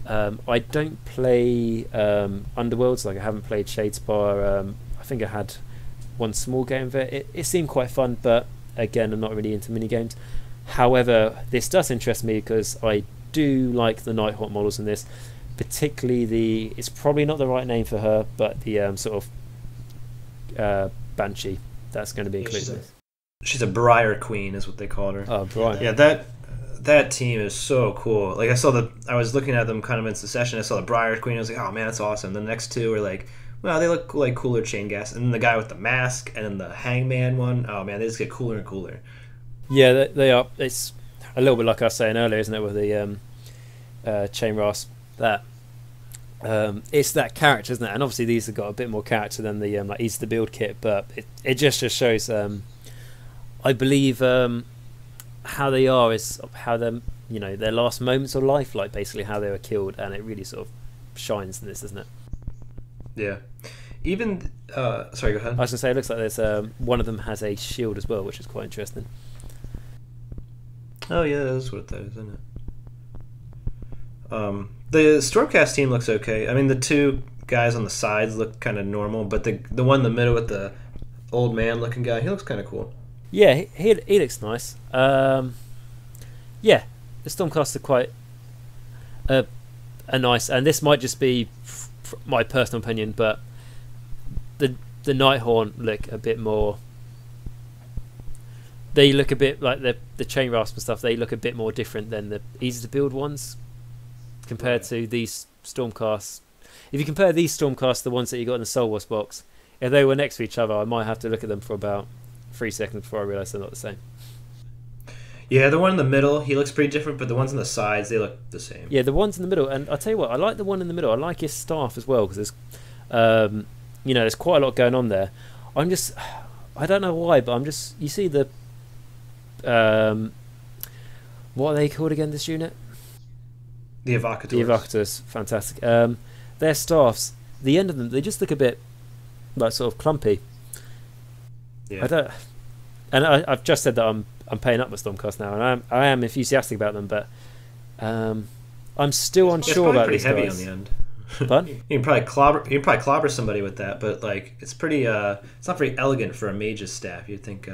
I don't play Underworlds, like I haven't played Shadespire. I think I had one small game of it. It seemed quite fun, but again, I'm not really into mini games. However, this does interest me because I do like the Nighthawk models in this, particularly it's probably not the right name for her, but the sort of Banshee that's going to be included. She's a Briar Queen, is what they called her. Oh, Briar. Yeah, that team is so cool. Like I was looking at them kind of in succession. I saw the Briar Queen. I was like, oh man, that's awesome. The next two are like, well, they look like cooler chain gas. And then the guy with the mask, and then the Hangman one. Oh man, they just get cooler and cooler. Yeah, they are. It's a little bit like I was saying earlier, isn't it, with the chain rasp? That it's that character, isn't it? And obviously these have got a bit more character than the like easy to build kit, but it just shows. I believe how they are is how them, you know, their last moments of life, like basically how they were killed, and it really sort of shines in this, doesn't it? Yeah. Even sorry, go ahead. I was gonna say it looks like there's one of them has a shield as well, which is quite interesting. Oh yeah, that's what that is, isn't it? The Stormcast team looks okay. I mean, the two guys on the sides look kind of normal, but the one in the middle with the old man looking guy, he looks kind of cool. Yeah, he looks nice. Yeah, the Stormcast are quite a nice, and this might just be my personal opinion, but the Nighthorn look a bit more. They look a bit like the chain rasp and stuff. They look a bit more different than the easy to build ones compared to these Stormcasts. If you compare these Stormcasts to the ones that you got in the Soul Wars box, if they were next to each other, I might have to look at them for about 3 seconds before I realise they're not the same. Yeah, the one in the middle, he looks pretty different, but the ones on the sides, they look the same. Yeah, the ones in the middle, and I'll tell you what, I like the one in the middle. I like his staff as well, because there's, there's quite a lot going on there. I don't know why, but you see the, what are they called again, this unit? The Evocators. The Evocators, fantastic. Their staffs, the end of them, they just look a bit, like, sort of clumpy. Yeah. I've just said that I'm paying up my Stormcast now, and I am enthusiastic about them, but I'm still unsure about these guys. It's pretty heavy on the end. But you can probably clobber somebody with that, but like it's pretty it's not very elegant for a mage's staff. You'd think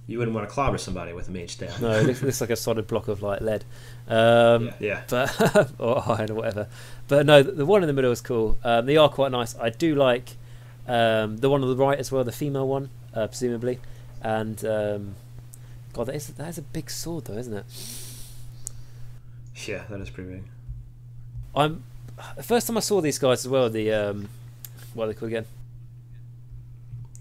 you wouldn't want to clobber somebody with a mage staff. No, it looks like a solid block of like lead. Yeah. But or iron or whatever. But no, the one in the middle is cool. They are quite nice. I do like the one on the right as well, the female one, presumably. And God, that is a big sword though, isn't it? Yeah, that is pretty big. The first time I saw these guys as well, the what are they called again?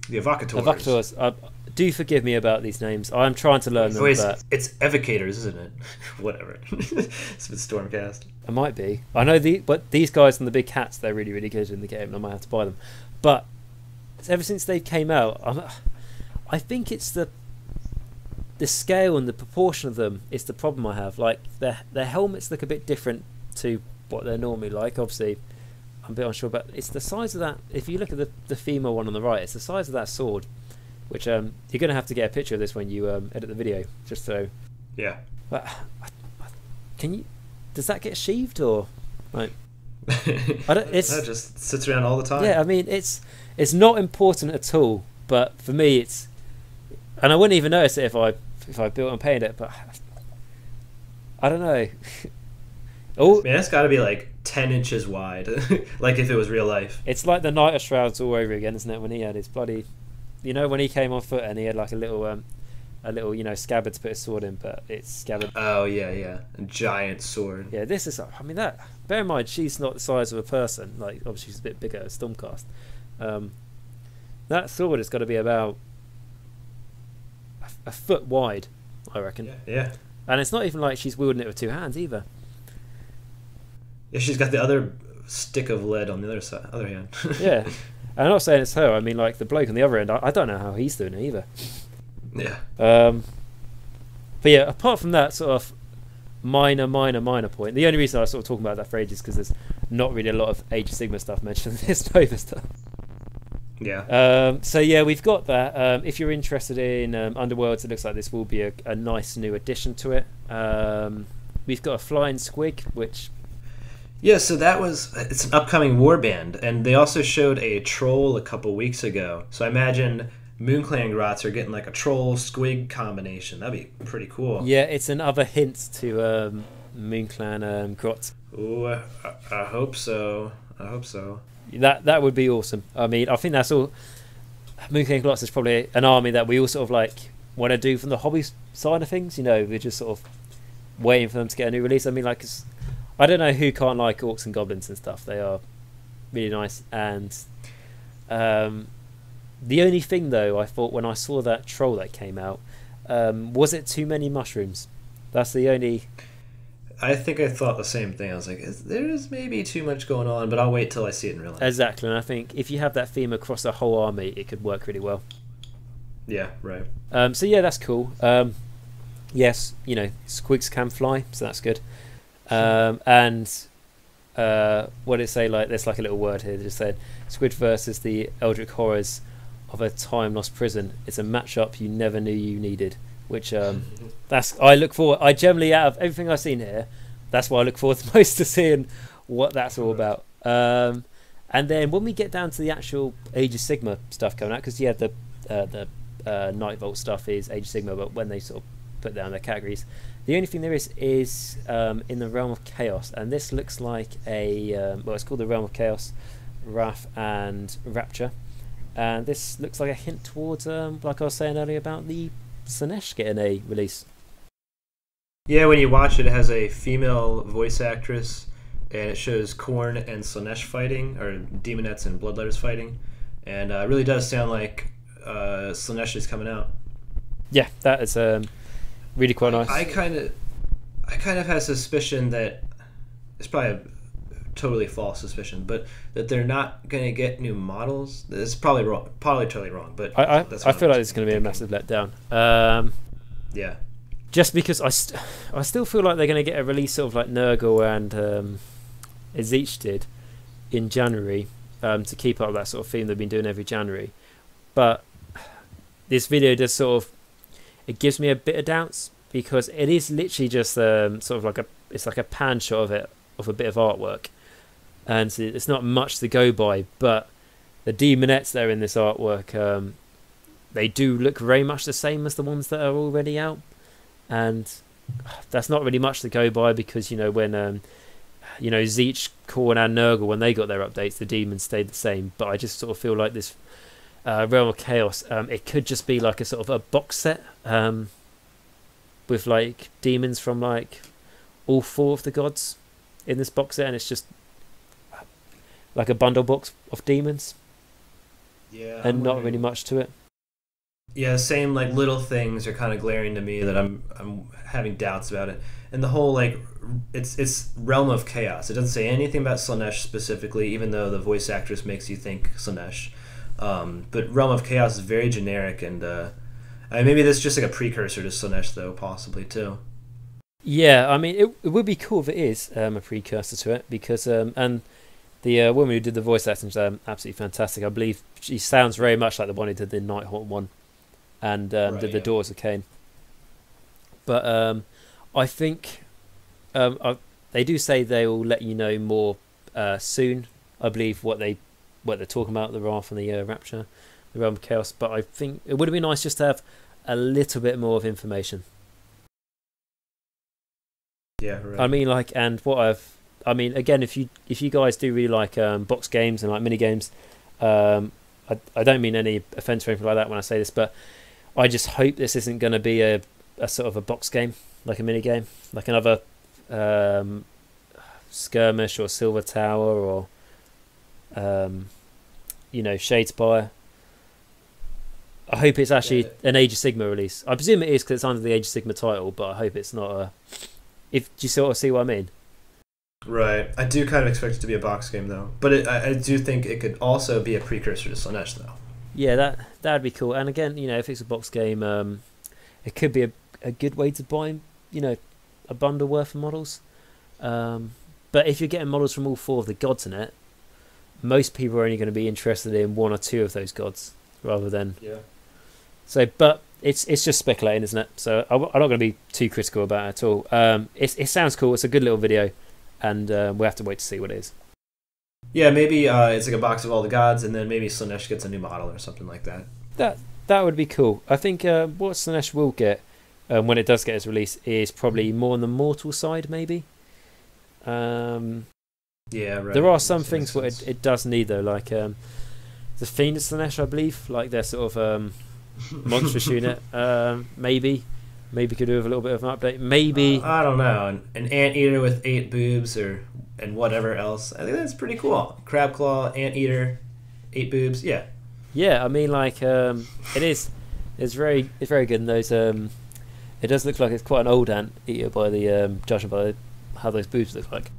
The Evocators. Evocators. Do forgive me about these names. I'm trying to learn them. It's Evocators, isn't it? Whatever. It's with Stormcast. It might be. I know but these guys and the big hats, they're really, really good in the game, and I might have to buy them. But ever since they came out, I think it's the scale and the proportion of them is the problem I have. Like their helmets look a bit different to what they're normally like. Obviously, I'm a bit unsure, but it's the size of that. If you look at the female one on the right, it's the size of that sword. Which you're going to have to get a picture of this when you edit the video, just so. Yeah. But can you? Does that get sheathed or? Like, I don't. It just sits around all the time. Yeah, I mean it's not important at all, but for me it's, and I wouldn't even notice it if I built and painted it, but I don't know. Man, it's got to be like 10 inches wide, like if it was real life. It's like the Knight of Shrouds all over again, isn't it? When he had his bloody. You know when he came on foot and he had like a little scabbard to put his sword in, but it's scabbard. Oh yeah, a giant sword. Yeah, this is. I mean that. Bear in mind, she's not the size of a person. Like obviously she's a bit bigger, a Stormcast. That sword has got to be about a foot wide, I reckon. Yeah. And it's not even like she's wielding it with two hands either. Yeah, she's got the other stick of lead on the other hand. Yeah. I'm not saying it's her. I mean, like the bloke on the other end. I don't know how he's doing it either. Yeah. But yeah, apart from that sort of minor point, the only reason I was sort of talking about that for ages is because there's not really a lot of Age of Sigmar stuff mentioned in this Nova stuff. Yeah. So yeah, we've got that. If you're interested in Underworlds, it looks like this will be a nice new addition to it. We've got a Flying Squig, which. Yeah, so it's an upcoming warband, and they also showed a troll a couple weeks ago. So I imagine Moonclan Grots are getting like a troll squig combination. That'd be pretty cool. Yeah, it's another hint to Moonclan Grots. Ooh, I hope so. That would be awesome. I mean, I think that's all. Moonclan Grots is probably an army that we all sort of like want to do from the hobby side of things. You know, we're just sort of waiting for them to get a new release. I mean, like. I don't know who can't like orcs and goblins and stuff. They are really nice. And the only thing, though, I thought when I saw that troll that came out, was it too many mushrooms? That's the only... I think I thought the same thing. I was like, there's maybe too much going on, but I'll wait till I see it in real life. Exactly. And I think if you have that theme across the whole army, it could work really well. Yeah, right. So, yeah, that's cool. Yes, squigs can fly, so that's good. And what did it say? Like, there's like a little word here that just said Squid versus the Eldritch Horrors of a Time Lost Prison. It's a matchup you never knew you needed. Which I look forward. I generally, out of everything I've seen here, that's what I look forward to most, to seeing what that's all about. And then when we get down to the actual Age of Sigmar stuff coming out, because the Night Vault stuff is Age of Sigmar, but when they sort of put down their categories. The only thing there is in the realm of chaos, and this looks like a well, it's called the realm of chaos, Wrath and Rapture, and this looks like a hint towards like I was saying earlier about the Slaanesh getting a release. Yeah, when you watch it, it has a female voice actress, and it shows Khorne and Slaanesh fighting, or Demonettes and Bloodletters fighting, and it really does sound like Slaanesh is coming out. Yeah, that is really quite nice. I kind of had a suspicion that it's probably a totally false suspicion, but that they're not going to get new models. It's probably wrong, probably totally wrong. But I feel like it's going to be a massive letdown. Yeah, just because I still feel like they're going to get a release sort of like Nurgle and Tzeentch did in January to keep up that sort of theme they've been doing every January. But this video does sort of, it gives me a bit of doubts because it is literally just sort of like it's like a pan shot of it, of a bit of artwork, and it's not much to go by. But the Demonettes that are in this artwork, they do look very much the same as the ones that are already out, and that's not really much to go by because when Tzeentch, Khorne and Nurgle, when they got their updates, the demons stayed the same. But I just sort of feel like this Realm of Chaos, it could just be like a sort of a box set with like demons from like all 4 of the gods in this box set, and it's just like a bundle box of demons. Yeah, and not really much to it. Yeah, same like little things are kind of glaring to me that I'm having doubts about it. And the whole like it's Realm of Chaos. It doesn't say anything about Slaanesh specifically, even though the voice actress makes you think Slaanesh. But Realm of Chaos is very generic, and maybe this is just like a precursor to Slaanesh, though, possibly too. Yeah, I mean, it would be cool if it is a precursor to it, because and the woman who did the voice acting is absolutely fantastic. I believe she sounds very much like the one who did the Nighthawk one, and did the Daughters of Cain. But I think they do say they will let you know more soon. I believe what they're talking about, the Wrath and the Rapture, the Realm of Chaos. But I think it would have been nice just to have a little bit more of information. Yeah, right. I mean, like, and I mean, again, if you guys do really like box games and like mini games, I don't mean any offense or anything like that when I say this, but I just hope this isn't going to be a sort of a box game, like a mini game, like another Skirmish or Silver Tower or Shadespire. I hope it's actually an Age of Sigma release. I presume it is because it's under the Age of Sigma title, but I hope it's not a. Do you sort of see what I mean? Right. I do kind of expect it to be a box game, though. But I do think it could also be a precursor to Slaanesh, though. Yeah, that'd be cool. And again, if it's a box game, it could be a good way to buy, a bundle worth of models. But if you're getting models from all 4 of the gods in it, most people are only going to be interested in 1 or 2 of those gods, rather than. Yeah. So, but it's just speculating, isn't it? So I'm not going to be too critical about it at all. It sounds cool. It's a good little video, and we'll have to wait to see what it is. Yeah, maybe it's like a box of all the gods, and then maybe Slaanesh gets a new model or something like that. That would be cool. I think what Slaanesh will get when it does get its release is probably more on the mortal side, maybe. Yeah, right. There are some things where it does need, though, like the Fiend of Slaanesh, I believe, like their sort of monstrous unit. Maybe could do with a little bit of an update. Maybe I don't know, an anteater with 8 boobs and whatever else. I think that's pretty cool. Crab claw, anteater, 8 boobs. Yeah. Yeah, I mean, like it's very good. And those it does look like it's quite an old anteater by the judging by how those boobs look like.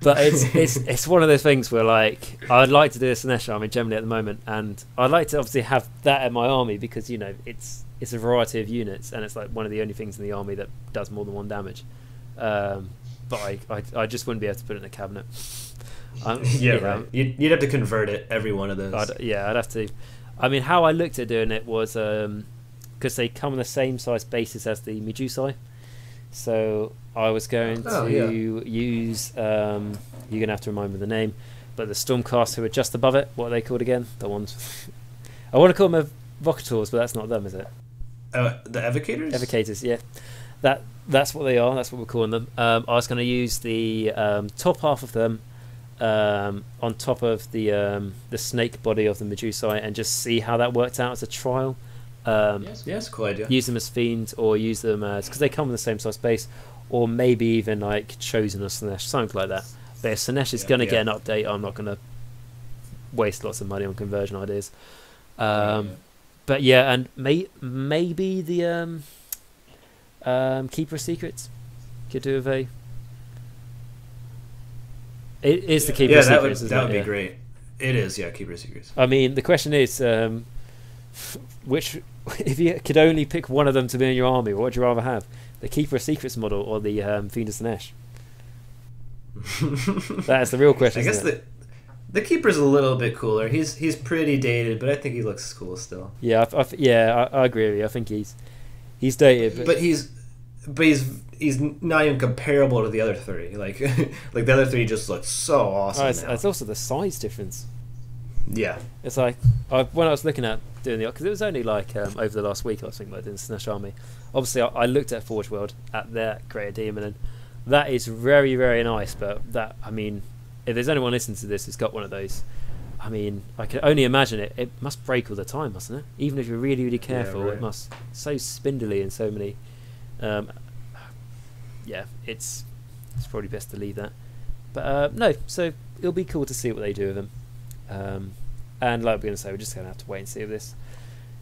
But it's one of those things where, like, I'd like to do a Slaanesh army generally at the moment, and I'd like to obviously have that in my army because it's a variety of units, and it's like one of the only things in the army that does more than 1 damage. But I just wouldn't be able to put it in a cabinet. Right. You'd have to convert it, every one of those. I'd have to. I mean, how I looked at doing it was because they come on the same size basis as the Medusai. So I was going to use. You're gonna have to remind me of the name, but the Stormcast who are just above it. What are they called again? The ones I want to call them Evocators, but that's not them, is it? The evocators. Evocators, yeah. That's what they are. That's what we're calling them. I was going to use the top half of them on top of the snake body of the Medusae and just see how that worked out as a trial. Yes, cool idea. Use them as fiends or use them as, because they come in the same size base, or maybe even like Chosen or Slanesh, something like that. But if Slanesh is going to get an update, I'm not going to waste lots of money on conversion ideas. But yeah, and maybe the Keeper of Secrets could do with a. It is the Keeper of Secrets. That would be great. It is, yeah, Keeper of Secrets. I mean, the question is, which, if you could only pick one of them to be in your army, what would you rather have? The Keeper of Secrets model or the Fiend of Slanesh? That's the real question. I guess the Keeper's a little bit cooler. He's pretty dated, but I think he looks cool still. Yeah, I agree with you. I think he's dated, but he's not even comparable to the other three. Like like the other three just look so awesome. It's also the size difference. Yeah, it's like when I was looking at doing the, because it was only like over the last week I was thinking about doing the Slanesh army. Obviously, I looked at Forge World at their Greater Demon, and that is very, very nice. But that, I mean, if there's anyone listening to this who's got one of those, I mean, I can only imagine it must break all the time, mustn't it? Even if you're really, really careful, it must so spindly and so many. Yeah, it's probably best to leave that. But no, so it'll be cool to see what they do with them. And like we're going to say, we're just going to have to wait and see with this.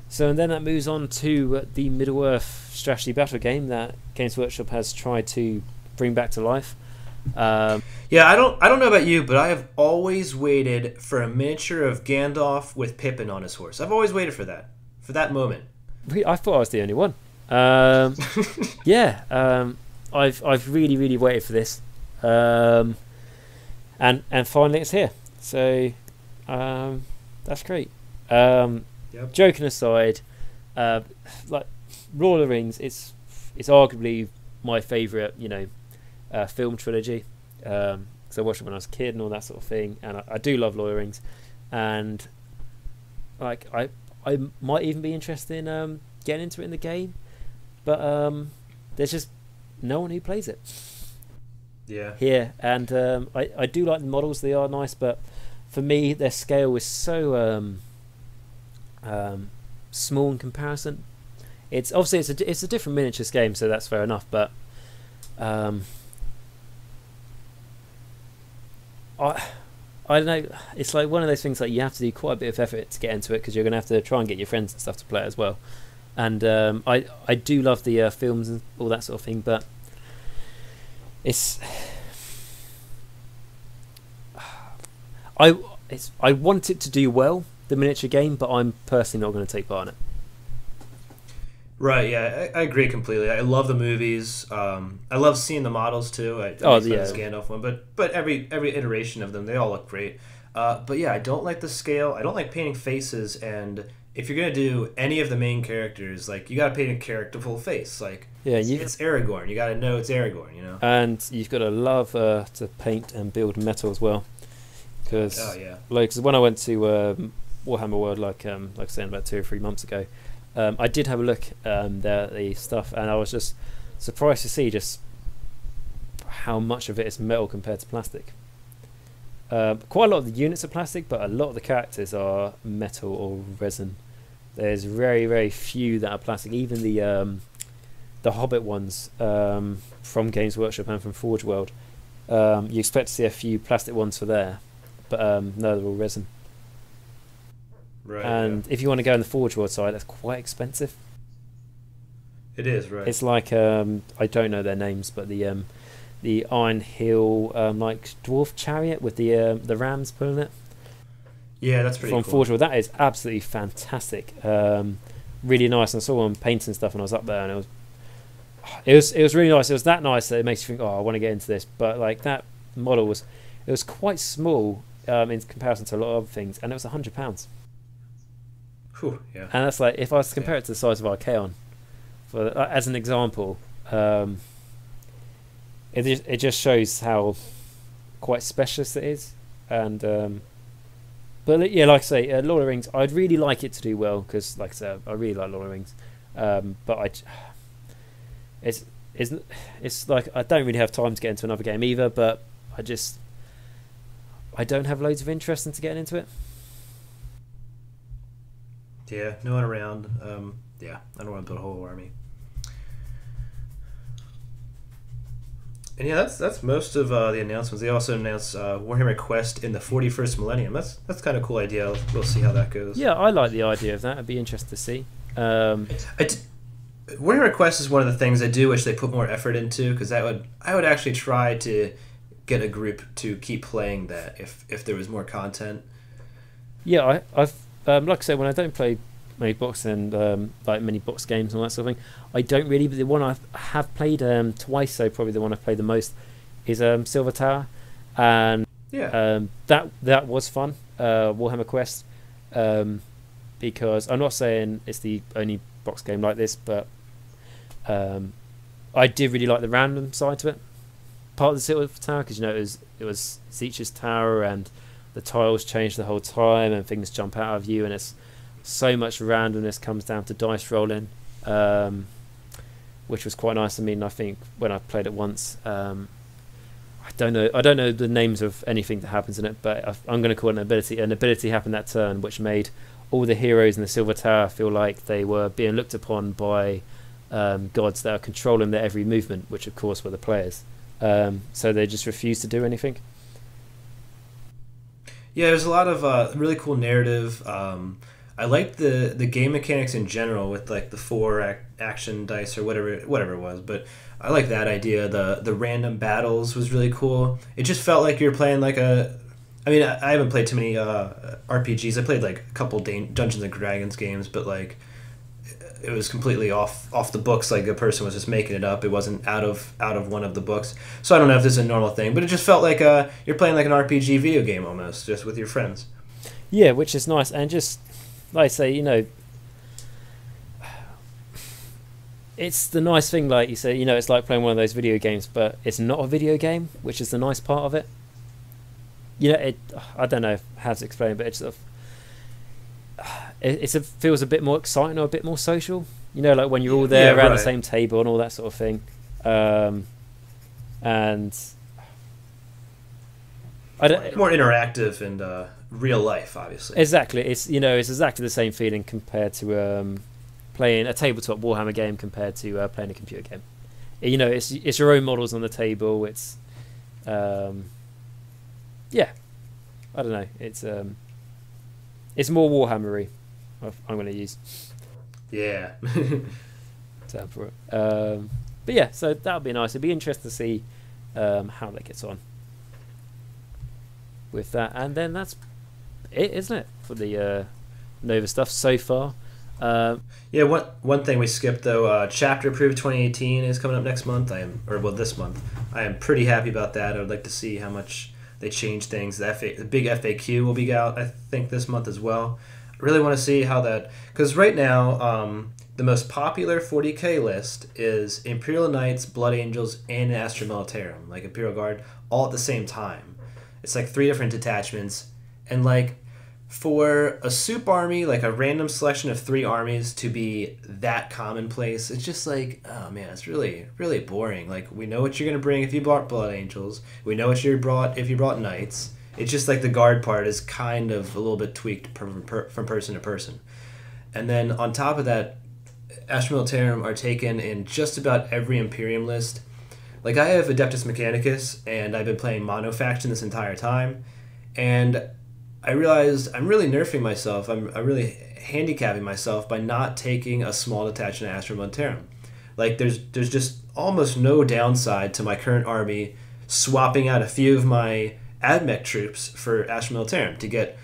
So, and then that moves on to the Middle-earth strategy battle game that Games Workshop has tried to bring back to life. Yeah, I don't know about you, but I have always waited for a miniature of Gandalf with Pippin on his horse. I've always waited for that moment. I thought I was the only one. Yeah, I've really, really waited for this, and finally it's here. So that's great. Yep. Joking aside, like Lord of the Rings, it's arguably my favourite, film trilogy. So I watched it when I was a kid and all that sort of thing, and I do love Lord of the Rings, and like I might even be interested in getting into it in the game, but there's just no one who plays it. Yeah. Here, and I do like the models; they are nice, but for me, their scale is so small in comparison. It's obviously it's a different miniatures game, so that's fair enough. But I don't know. It's like one of those things like you have to do quite a bit of effort to get into it because you're going to have to try and get your friends and stuff to play it as well. And I do love the films and all that sort of thing, but I want it to do well, the miniature game, but I'm personally not going to take part in it. Right, yeah, I agree completely. I love the movies. I love seeing the models too. This Gandalf one, but every iteration of them, they all look great. But yeah, I don't like the scale. I don't like painting faces, and if you're gonna do any of the main characters, like you gotta paint a character full face. Like it's Aragorn. You gotta know it's Aragorn. And you've got to love to paint and build metal as well. Because when I went to Warhammer World, like I was saying about 2 or 3 months ago, I did have a look there at the stuff, and I was just surprised to see just how much of it is metal compared to plastic. Quite a lot of the units are plastic, but a lot of the characters are metal or resin. There's very, very few that are plastic. Even the Hobbit ones from Games Workshop and from Forge World, you expect to see a few plastic ones for there, but no, they're all resin. Right. And if you want to go on the Forge World side, that's quite expensive. It is, right. It's like I don't know their names, but the Iron Hill like dwarf chariot with the rams pulling it. Yeah, that's pretty cool. From Forge World, that is absolutely fantastic. Really nice. And I saw them painting stuff when I was up there, and it was really nice. It was that nice that it makes you think, oh, I want to get into this. But like that model was quite small in comparison to a lot of other things, and it was £100. Yeah. And that's like, if I was to compare it to the size of Archaon, as an example, it just shows how quite specialist it is. And but yeah, like I say, Lord of the Rings, I'd really like it to do well because, like I said, I really like Lord of the Rings. But it's like I don't really have time to get into another game either. But I don't have loads of interest into getting into it. Yeah, no one around. Yeah, I don't want to build a whole army. And yeah, that's most of the announcements. They also announced Warhammer Quest in the 41st Millennium. That's kind of a cool idea. We'll see how that goes. Yeah, I like the idea of that. I'd be interested to see. Warhammer Quest is one of the things I do wish they put more effort into, because I would actually try to get a group to keep playing that if there was more content. Yeah, I've like I said, when I don't play many box and like many box games and all that sort of thing, I don't really. But the one I have played twice, so probably the one I've played the most is Silver Tower, and yeah, that was fun. Warhammer Quest, because I'm not saying it's the only box game like this, but I did really like the random side to it. Part of the Silver Tower, because it was Zeech's tower and the tiles change the whole time and things jump out of you, and it's so much randomness comes down to dice rolling, which was quite nice. I mean, I think when I played it once, I don't know the names of anything that happens in it, but I'm going to call it an ability. An ability happened that turn, which made all the heroes in the Silver Tower feel like they were being looked upon by gods that are controlling their every movement, which of course were the players. So they just refused to do anything. Yeah, there's a lot of really cool narrative. I like the game mechanics in general with like the 4 action dice or whatever it was, but I like that idea. The random battles was really cool. It just felt like you're playing like a. I mean, I haven't played too many RPGs. I played like a couple Dungeons and Dragons games, but like it was completely off the books. Like a person was just making it up. It wasn't out of one of the books. So I don't know if this is a normal thing, but it just felt like you're playing like an RPG video game almost, just with your friends. Yeah, which is nice, and just like I say, it's the nice thing. Like you say, it's like playing one of those video games, but it's not a video game, which is the nice part of it. I don't know how to explain it, but it's sort of, it feels a bit more exciting or a bit more social. Like when you're all there around the same table and all that sort of thing. And I don't, more interactive and real life, obviously. Exactly. It's it's exactly the same feeling compared to playing a tabletop Warhammer game compared to playing a computer game. It's your own models on the table. It's yeah, I don't know. It's more Warhammery. I'm going to use. Yeah. Term for it. But yeah, so that'll be nice. It'd be interesting to see how that gets on with that, and then that's it, isn't it, for the Nova stuff so far? Yeah. One thing we skipped though. Chapter Approved 2018 is coming up next month. This month. I am pretty happy about that. I would like to see how much they change things. The big FAQ will be out, I think, this month as well. I really want to see how that, because right now the most popular 40k list is Imperial Knights, Blood Angels, and Astra Militarum, like Imperial Guard, all at the same time. It's like 3 different detachments, and like for a soup army, like a random selection of 3 armies to be that commonplace, it's just like, oh man, it's really, really boring. Like, we know what you're going to bring if you brought Blood Angels. We know what you brought if you brought Knights. It's just like the guard part is kind of a little bit tweaked from person to person. And then on top of that, Astra Militarum are taken in just about every Imperium list. Like, I have Adeptus Mechanicus, and I've been playing Mono Faction this entire time, and I realized I'm really nerfing myself. I'm really handicapping myself by not taking a small detachment of Astra Militarum. Like, there's just almost no downside to my current army swapping out a few of my AdMech troops for Astra Militarum to get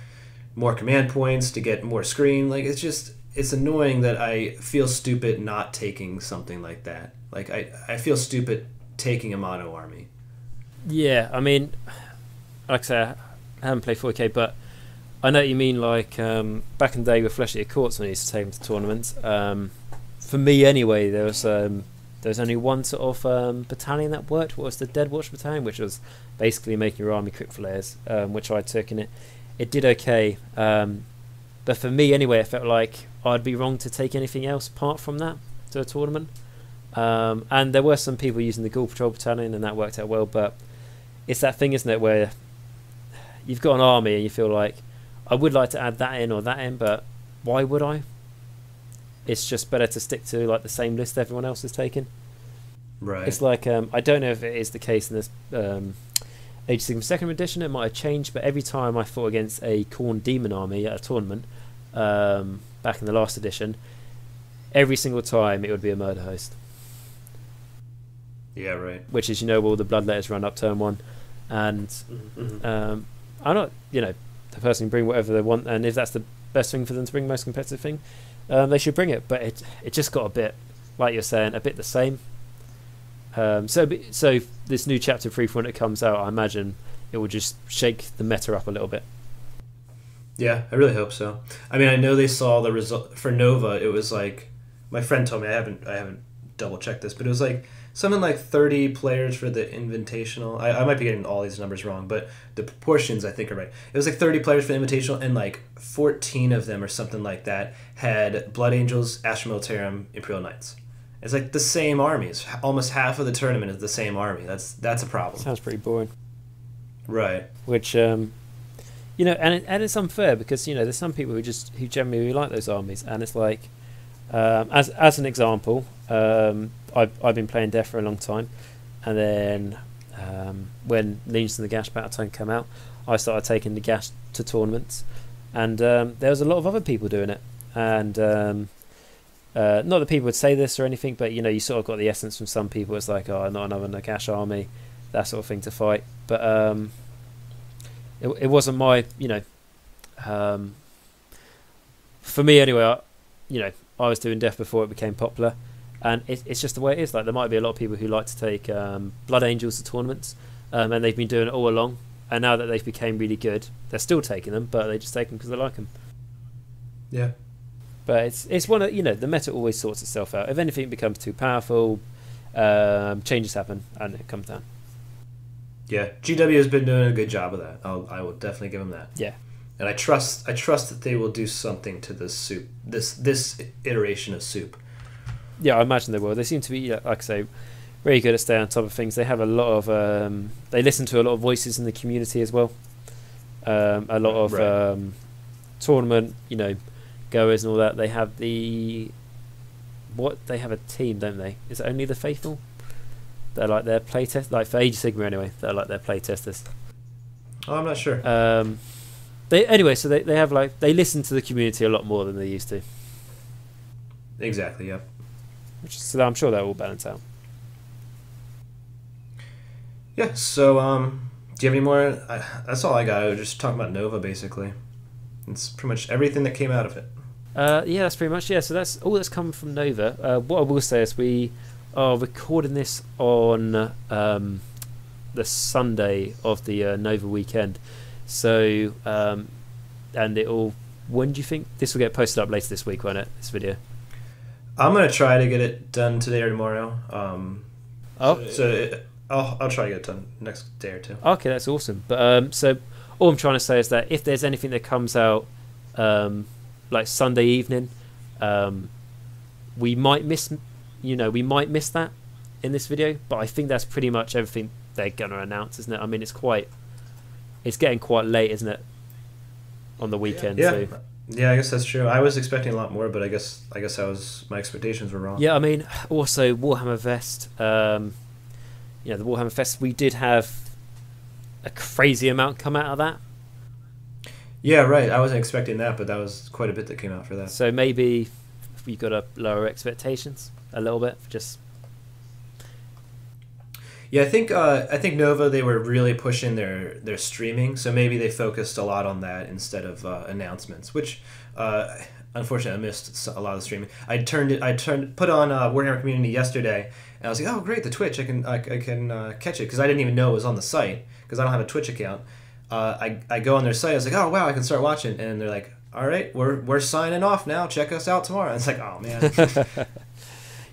more command points, to get more screen. Like, it's annoying that I feel stupid not taking something like that. Like, I feel stupid taking a mono army. Yeah, I mean, like I say, I haven't played 4K, but I know what you mean. Like back in the day with Fleshy Courts when I used to take them to tournaments. For me, anyway, there was only one sort of battalion that worked. What was the Dead Watch Battalion, which was basically making your army crit flares, which I took, and it did okay. But for me anyway, I felt like I'd be wrong to take anything else apart from that to a tournament. And there were some people using the Ghoul Patrol Battalion, and that worked out well. But it's that thing, isn't it, where you've got an army and you feel like, I would like to add that in or that in, but why would I? It's just better to stick to like the same list everyone else is taking. Right. It's like, I don't know if it is the case in this Age of Sigmar 2nd edition, it might have changed, but every time I fought against a Khorne Demon army at a tournament, back in the last edition, every single time it would be a murder host. Yeah, right. Which is, all the bloodletters run up turn 1, and I'm not, the person can bring whatever they want, and if that's the best thing for them to bring, most competitive thing, they should bring it. But it just got a bit, like you're saying, a bit the same. So this new chapter 3, when it comes out, I imagine it will just shake the meta up a little bit. Yeah, I really hope so. I mean, I know they saw the result for Nova. It was like, my friend told me, I haven't double checked this, but it was like something like 30 players for the Invitational. I might be getting all these numbers wrong, but the proportions I think are right. It was like 30 players for the Invitational, and like 14 of them or something like that had Blood Angels, Astra Militarum, Imperial Knights. It's like the same armies. Almost half of the tournament is the same army. That's a problem. Sounds pretty boring. Right. Which, and it's unfair because, there's some people who generally like those armies, and it's like, as an example, I've been playing Death for a long time, and then when Legions of Nagash Battletome came out, I started taking Nagash to tournaments, and there was a lot of other people doing it, and not that people would say this or anything, but you sort of got the essence from some people. It's like, oh, not another Nagash army, that sort of thing to fight. But it wasn't my, for me anyway. I was doing Death before it became popular, and it's just the way it is. Like, there might be a lot of people who like to take Blood Angels to tournaments, and they've been doing it all along. And now that they've become really good, they're still taking them, but they just take them because they like them. Yeah. But it's one of, the meta always sorts itself out. If anything becomes too powerful, changes happen and it comes down. Yeah, GW has been doing a good job of that. I will definitely give them that. Yeah. And I trust that they will do something to this soup, this iteration of soup. Yeah, I imagine they will. They seem to be, like I say, really good at staying on top of things. They have a lot of, they listen to a lot of voices in the community as well. A lot of tournament, goers and all that. They have they have a team, don't they? Is it only the faithful? They're like their playtest, like for Age of Sigmar anyway. They're like their playtesters. Oh, I'm not sure. They have like, they listen to the community a lot more than they used to. Exactly. Yep. So I'm sure that will balance out. Yeah. So, do you have any more? That's all I got. I was just talking about Nova basically. It's pretty much everything that came out of it. Yeah, that's pretty much, yeah. So that's all that's come from Nova. What I will say is we are recording this on the Sunday of the Nova weekend. So, and it'll. When do you think this will get posted up later this week? Won't it? This video. I'm gonna try to get it done today or tomorrow. I'll try to get it done next day or two. Okay, that's awesome. But so all I'm trying to say is that if there's anything that comes out like Sunday evening, we might miss that in this video. But I think that's pretty much everything they're gonna announce, isn't it? I mean, it's getting quite late, isn't it, on the weekend? Yeah. So. Yeah, I guess that's true. I was expecting a lot more, but I guess my expectations were wrong. Yeah, I mean, also Warhammer Fest. The Warhammer Fest, we did have a crazy amount come out of that. Yeah, right. I wasn't expecting that, but that was quite a bit that came out for that. So maybe we got to lower expectations a little bit. Just. Yeah, I think Nova, they were really pushing their streaming, so maybe they focused a lot on that instead of announcements, which unfortunately I missed a lot of the streaming. I put on Warhammer Community yesterday, and I was like, oh great, the Twitch, I can catch it, because I didn't even know it was on the site because I don't have a Twitch account. I go on their site, I was like, oh wow, I can start watching, and they're like, all right, we're signing off now. Check us out tomorrow. And it's like, oh man.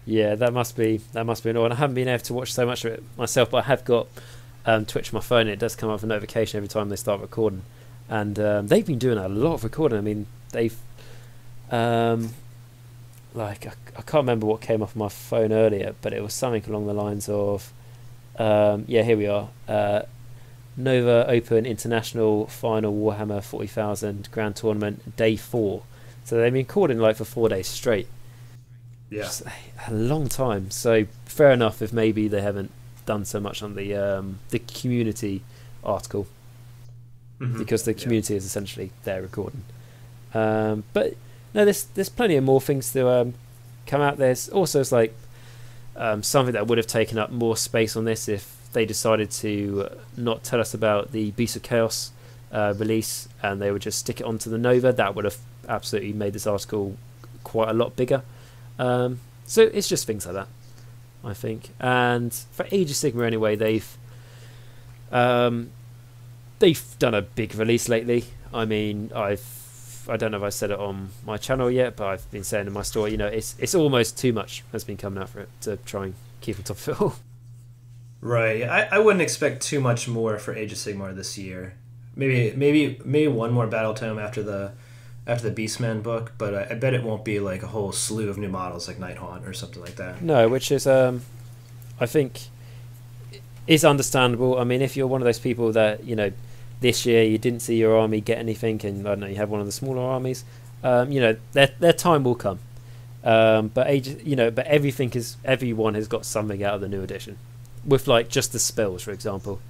Yeah, that must be annoying. I haven't been able to watch so much of it myself, but I have got Twitch on my phone, and it does come up with a notification every time they start recording. And they've been doing a lot of recording. I mean, they've like I can't remember what came off my phone earlier, but it was something along the lines of yeah, here we are, NOVAopen International Final Warhammer 40,000 Grand Tournament Day 4. So they've been recording like for 4 days straight. Yeah, just a long time. So fair enough if maybe they haven't done so much on the community article, because the community is essentially their recording. But no, there's plenty of more things to come out. There's also like something that would have taken up more space on this if they decided to not tell us about the Beast of Chaos release, and they would just stick it onto the Nova. That would have absolutely made this article quite a lot bigger. So it's just things like that, I think. And for Age of Sigmar anyway, they've done a big release lately. I mean, I don't know if I said it on my channel yet, but I've been saying in my story, you know, it's almost too much has been coming out for it to try and keep on top of it all. Right. I wouldn't expect too much more for Age of Sigmar this year. Maybe one more battle tome after the Beastman book, but I bet it won't be like a whole slew of new models like Nighthaunt or something like that. No, which is I think is understandable. I mean, if you're one of those people that, you know, this year you didn't see your army get anything, and I don't know, you have one of the smaller armies, you know, their time will come. But everyone has got something out of the new edition, with like just the spells, for example.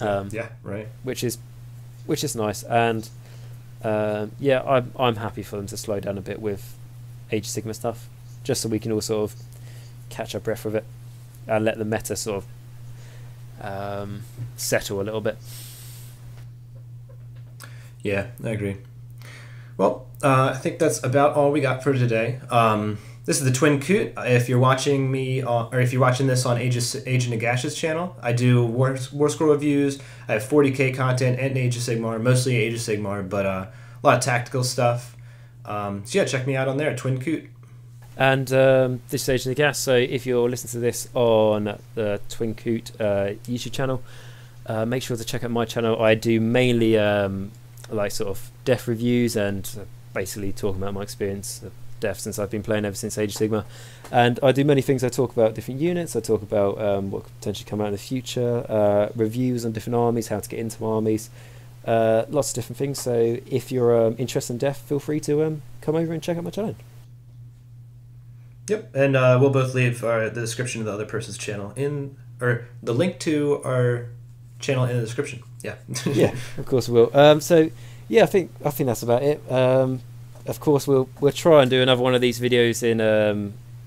Yeah, right. Which is nice, and yeah, I'm happy for them to slow down a bit with Age of Sigmar stuff, just so we can all sort of catch our breath with it and let the meta sort of settle a little bit. Yeah, I agree. Well, I think that's about all we got for today. This is the Twinnedcoot. If you're watching me, or if you're watching this on Age of Nagash's channel, I do Warscoll reviews. I have 40k content and Age of Sigmar, mostly Age of Sigmar, but a lot of tactical stuff. So yeah, check me out on there at Twinnedcoot. And this is Age of Nagash. So if you're listening to this on the Twinnedcoot YouTube channel, make sure to check out my channel. I do mainly like sort of death reviews and basically talking about my experience of death since I've been playing ever since Age of Sigmar. And I do many things. I talk about different units. I talk about what could potentially come out in the future, reviews on different armies, how to get into armies, lots of different things. So if you're interested in death, feel free to come over and check out my channel. Yep, and we'll both leave the description of the other person's channel or the link to our channel in the description. Yeah. Yeah, of course we will. So yeah, I think that's about it. Of course we'll try and do another one of these videos in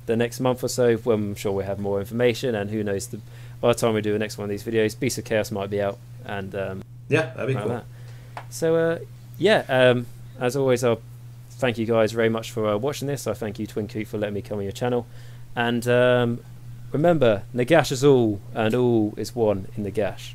the next month or so, when I'm sure we'll have more information, and who knows, by the time we do the next one of these videos, Beast of Chaos might be out, and yeah, that'd be cool. That. So yeah, as always, I'll thank you guys very much for watching this. I thank you, Twinnedcoot, for letting me come on your channel. And remember, Nagash is all, and all is one in Nagash.